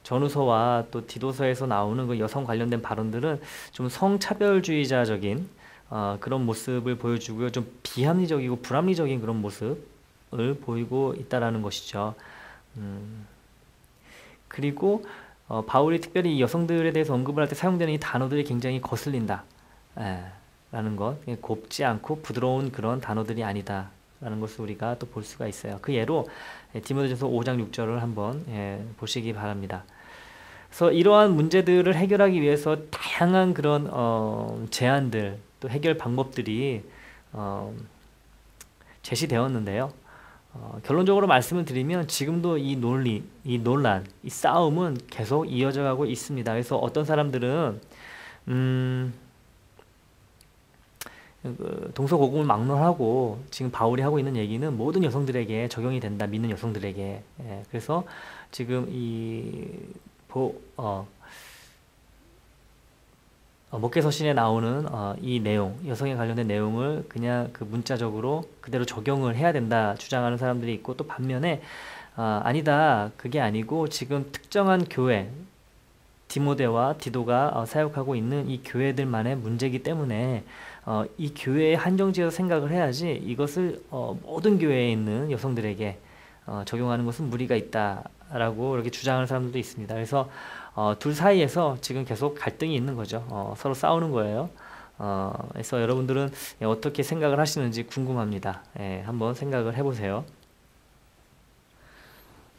전후서와 또 디도서에서 나오는 그 여성 관련된 발언들은 좀 성차별주의자적인 그런 모습을 보여주고요. 좀 비합리적이고 불합리적인 그런 모습을 보이고 있다라는 것이죠. 그리고 바울이 특별히 이 여성들에 대해서 언급을 할 때 사용되는 이 단어들이 굉장히 거슬린다 라는 것, 곱지 않고 부드러운 그런 단어들이 아니다 라는 것을 우리가 또 볼 수가 있어요. 그 예로 디모데전서 5장 6절을 한번 보시기 바랍니다. 그래서 이러한 문제들을 해결하기 위해서 다양한 그런 제안들 또 해결 방법들이 제시되었는데요. 결론적으로 말씀을 드리면 지금도 이 논리, 이 논란, 이 싸움은 계속 이어져 가고 있습니다. 그래서 어떤 사람들은 동서고금을 막론하고 지금 바울이 하고 있는 얘기는 모든 여성들에게 적용이 된다, 믿는 여성들에게. 그래서 지금 목회서신에 나오는 이 내용, 여성에 관련된 내용을 그냥 그 문자적으로 그대로 적용을 해야 된다 주장하는 사람들이 있고, 또 반면에 아니다, 그게 아니고 지금 특정한 교회, 디모데와 디도가 사역하고 있는 이 교회들만의 문제이기 때문에 이 교회에 한정지어서 생각을 해야지 이것을 모든 교회에 있는 여성들에게 적용하는 것은 무리가 있다라고 이렇게 주장하는 사람들도 있습니다. 그래서 둘 사이에서 지금 계속 갈등이 있는 거죠. 서로 싸우는 거예요. 그래서 여러분들은 어떻게 생각을 하시는지 궁금합니다. 한번 생각을 해보세요.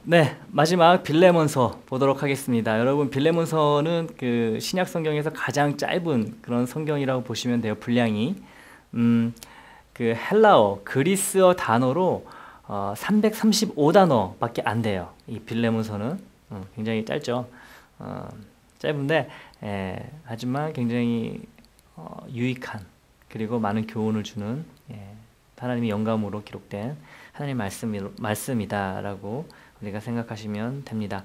네, 마지막 빌레몬서 보도록 하겠습니다. 여러분, 빌레몬서는 그 신약 성경에서 가장 짧은 그런 성경이라고 보시면 돼요. 분량이 그 헬라어, 그리스어 단어로 335단어밖에 안 돼요. 이 빌레몬서는 굉장히 짧죠. 짧은데 하지만 굉장히 유익한 그리고 많은 교훈을 주는 하나님의 영감으로 기록된 하나님의 말씀이다라고 우리가 생각하시면 됩니다.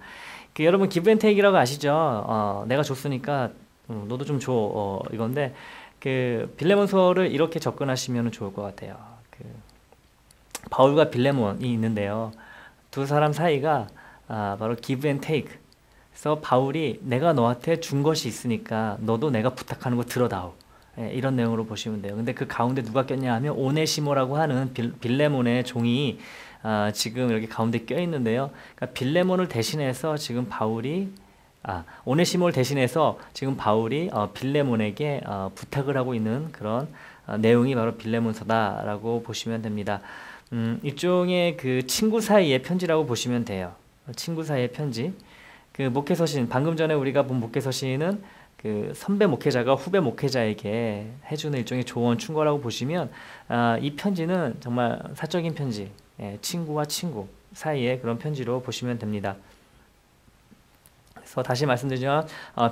여러분 기브앤테이크라고 아시죠? 내가 줬으니까 너도 좀 줘. 이건데 빌레몬서를 이렇게 접근하시면 좋을 것 같아요. 바울과 빌레몬이 있는데요. 두 사람 사이가 바로 기브앤테이크. 그래서 바울이 내가 너한테 준 것이 있으니까 너도 내가 부탁하는 거 들어다오. 이런 내용으로 보시면 돼요. 근데 그 가운데 누가 꼈냐 하면 오네시모라고 하는 빌레몬의 종이 지금 이렇게 가운데 껴 있는데요. 그러니까 빌레몬을 대신해서 지금 바울이 오네시모를 대신해서 지금 바울이 빌레몬에게 부탁을 하고 있는 그런 내용이 바로 빌레몬서다라고 보시면 됩니다. 일종의 그 친구 사이의 편지라고 보시면 돼요. 친구 사이의 편지. 그 목회서신, 방금 전에 우리가 본 목회서신은 그 선배 목회자가 후배 목회자에게 해주는 일종의 조언, 충고라고 보시면 이 편지는 정말 사적인 편지, 친구와 친구 사이의 그런 편지로 보시면 됩니다. 그래서 다시 말씀드리지만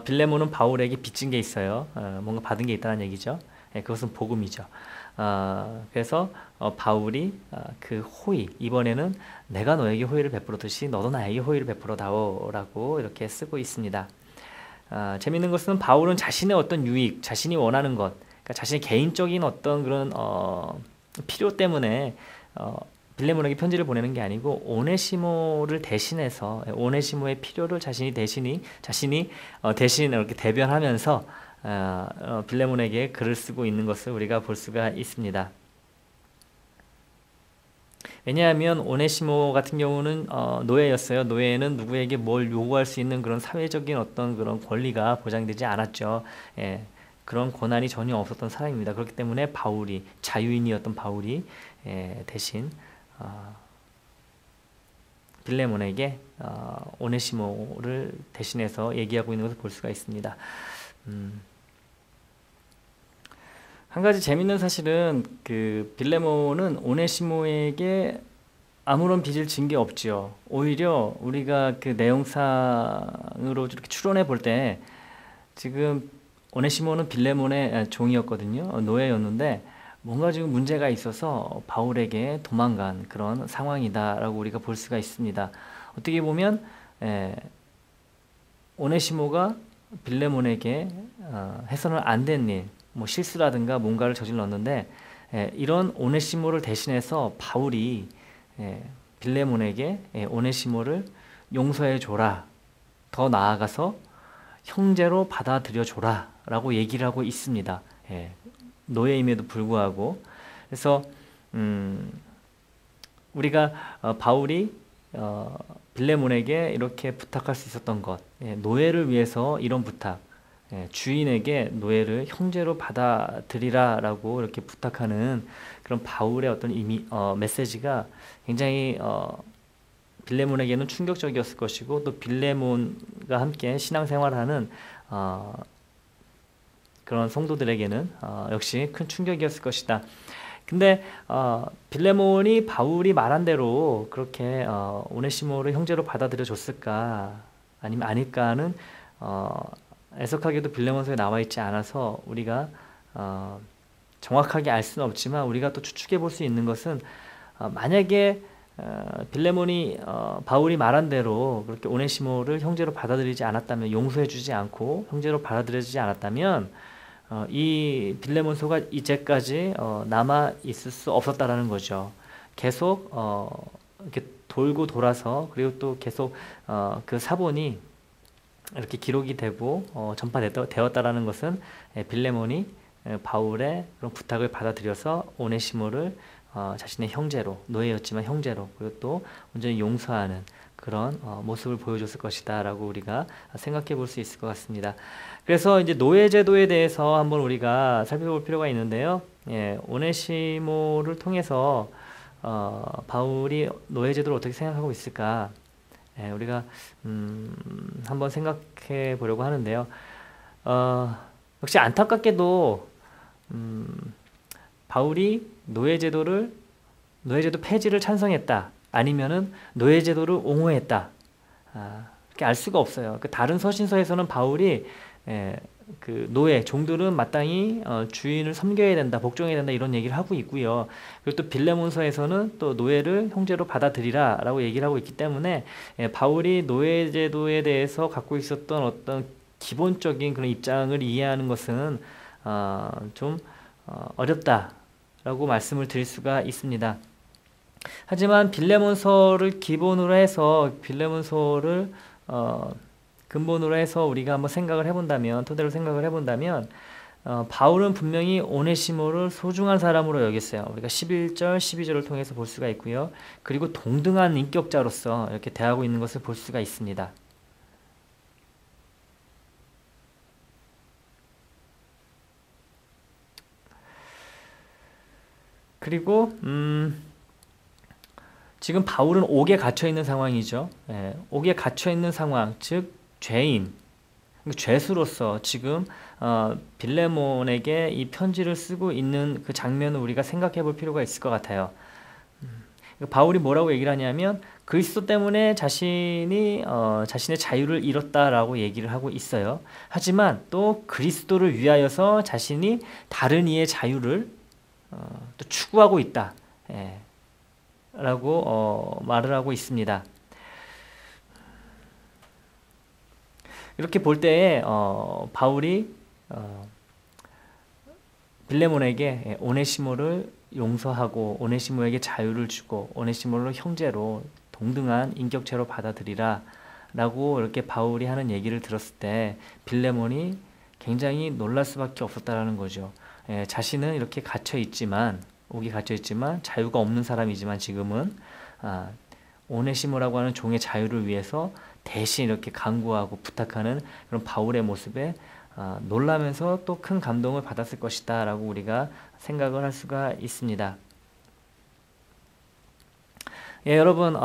빌레몬은 바울에게 빚진 게 있어요. 뭔가 받은 게 있다는 얘기죠. 그것은 복음이죠. 그래서 바울이 그 호의, 이번에는 내가 너에게 호의를 베풀었듯이 너도 나에게 호의를 베풀어다오라고 이렇게 쓰고 있습니다. 재밌는 것은 바울은 자신의 어떤 유익, 자신이 원하는 것, 그러니까 자신의 개인적인 어떤 그런 필요 때문에 빌레몬에게 편지를 보내는 게 아니고 오네시모를 대신해서 오네시모의 필요를 자신이 대신 이렇게 대변하면서 빌레몬에게 글을 쓰고 있는 것을 우리가 볼 수가 있습니다. 왜냐하면 오네시모 같은 경우는 노예였어요. 노예는 누구에게 뭘 요구할 수 있는 그런 사회적인 어떤 그런 권리가 보장되지 않았죠. 그런 권한이 전혀 없었던 사람입니다. 그렇기 때문에 바울이, 자유인이었던 바울이 대신 빌레몬에게 오네시모를 대신해서 얘기하고 있는 것을 볼 수가 있습니다. 한 가지 재밌는 사실은 그 빌레몬은 오네시모에게 아무런 빚을 진 게 없지요. 오히려 우리가 그 내용상으로 이렇게 추론해 볼 때 지금 오네시모는 빌레몬의 종이었거든요. 노예였는데 뭔가 지금 문제가 있어서 바울에게 도망간 그런 상황이다라고 우리가 볼 수가 있습니다. 어떻게 보면 오네시모가 빌레몬에게 해서는 안 된 일, 뭐 실수라든가 뭔가를 저질렀는데 이런 오네시모를 대신해서 바울이 빌레몬에게 오네시모를 용서해 줘라, 더 나아가서 형제로 받아들여 줘라 라고 얘기를 하고 있습니다. 노예임에도 불구하고. 그래서 우리가 바울이 빌레몬에게 이렇게 부탁할 수 있었던 것, 노예를 위해서 이런 부탁, 주인에게 노예를 형제로 받아들이라 라고 이렇게 부탁하는 그런 바울의 어떤 메시지가 굉장히 빌레몬에게는 충격적이었을 것이고, 또 빌레몬과 함께 신앙생활하는 그런 성도들에게는 역시 큰 충격이었을 것이다. 근데 빌레몬이 바울이 말한 대로 그렇게 오네시모를 형제로 받아들여 줬을까 아니면 아닐까는 애석하게도 빌레몬서에 나와 있지 않아서 우리가 정확하게 알 수는 없지만, 우리가 또 추측해 볼 수 있는 것은 만약에 빌레몬이 바울이 말한 대로 그렇게 오네시모를 형제로 받아들이지 않았다면, 용서해 주지 않고 형제로 받아들여지지 않았다면 이 빌레몬서가 이제까지 남아 있을 수 없었다라는 거죠. 계속 이렇게 돌고 돌아서, 그리고 또 계속 그 사본이 이렇게 기록이 되고 전파되었다라는 것은 빌레몬이 바울의 그런 부탁을 받아들여서 오네시모를 자신의 형제로, 노예였지만 형제로, 그리고 또 온전히 용서하는 그런 모습을 보여줬을 것이다 라고 우리가 생각해 볼 수 있을 것 같습니다. 그래서 이제 노예제도에 대해서 한번 우리가 살펴볼 필요가 있는데요. 오네시모를 통해서 바울이 노예제도를 어떻게 생각하고 있을까, 우리가 한번 생각해 보려고 하는데요. 역시 안타깝게도 바울이 노예제도 폐지를 찬성했다, 아니면은 노예제도를 옹호했다, 이렇게 알 수가 없어요. 그 다른 서신서에서는 바울이 그 노예, 종들은 마땅히 주인을 섬겨야 된다, 복종해야 된다 이런 얘기를 하고 있고요. 그리고 또 빌레몬서에서는 또 노예를 형제로 받아들이라 라고 얘기를 하고 있기 때문에 바울이 노예 제도에 대해서 갖고 있었던 어떤 기본적인 그런 입장을 이해하는 것은 좀 어렵다라고 말씀을 드릴 수가 있습니다. 하지만 빌레몬서를 기본으로 해서 빌레몬서를 근본으로 해서 우리가 한번 생각을 해본다면, 토대로 생각을 해본다면 바울은 분명히 오네시모를 소중한 사람으로 여겼어요. 우리가 11절, 12절을 통해서 볼 수가 있고요. 그리고 동등한 인격자로서 이렇게 대하고 있는 것을 볼 수가 있습니다. 그리고 지금 바울은 옥에 갇혀 있는 상황이죠. 옥에 갇혀 있는 상황, 즉 죄인, 죄수로서 지금 빌레몬에게 이 편지를 쓰고 있는 그 장면을 우리가 생각해 볼 필요가 있을 것 같아요. 바울이 뭐라고 얘기를 하냐면 그리스도 때문에 자신이 자신의 자유를 잃었다라고 얘기를 하고 있어요. 하지만 또 그리스도를 위하여서 자신이 다른 이의 자유를 또 추구하고 있다 라고 말을 하고 있습니다. 이렇게 볼 때에 바울이 빌레몬에게 오네시모를 용서하고 오네시모에게 자유를 주고 오네시모를 형제로 동등한 인격체로 받아들이라 라고 이렇게 바울이 하는 얘기를 들었을 때 빌레몬이 굉장히 놀랄 수밖에 없었다라는 거죠. 자신은 이렇게 갇혀있지만 옥이 갇혀있지만 자유가 없는 사람이지만 지금은 오네시모라고 하는 종의 자유를 위해서 대신 이렇게 간구하고 부탁하는 그런 바울의 모습에 놀라면서 또 큰 감동을 받았을 것이다 라고 우리가 생각을 할 수가 있습니다. 여러분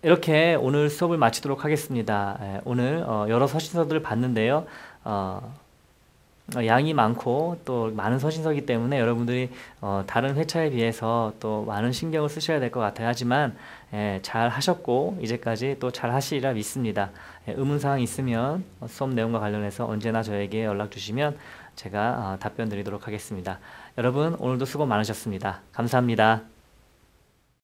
이렇게 오늘 수업을 마치도록 하겠습니다. 오늘 여러 서신서들을 봤는데요. 양이 많고 또 많은 서신서이기 때문에 여러분들이 다른 회차에 비해서 또 많은 신경을 쓰셔야 될 것 같아요. 하지만 잘 하셨고 이제까지 또 잘 하시리라 믿습니다. 의문사항 있으면 수업 내용과 관련해서 언제나 저에게 연락 주시면 제가 답변 드리도록 하겠습니다. 여러분 오늘도 수고 많으셨습니다. 감사합니다.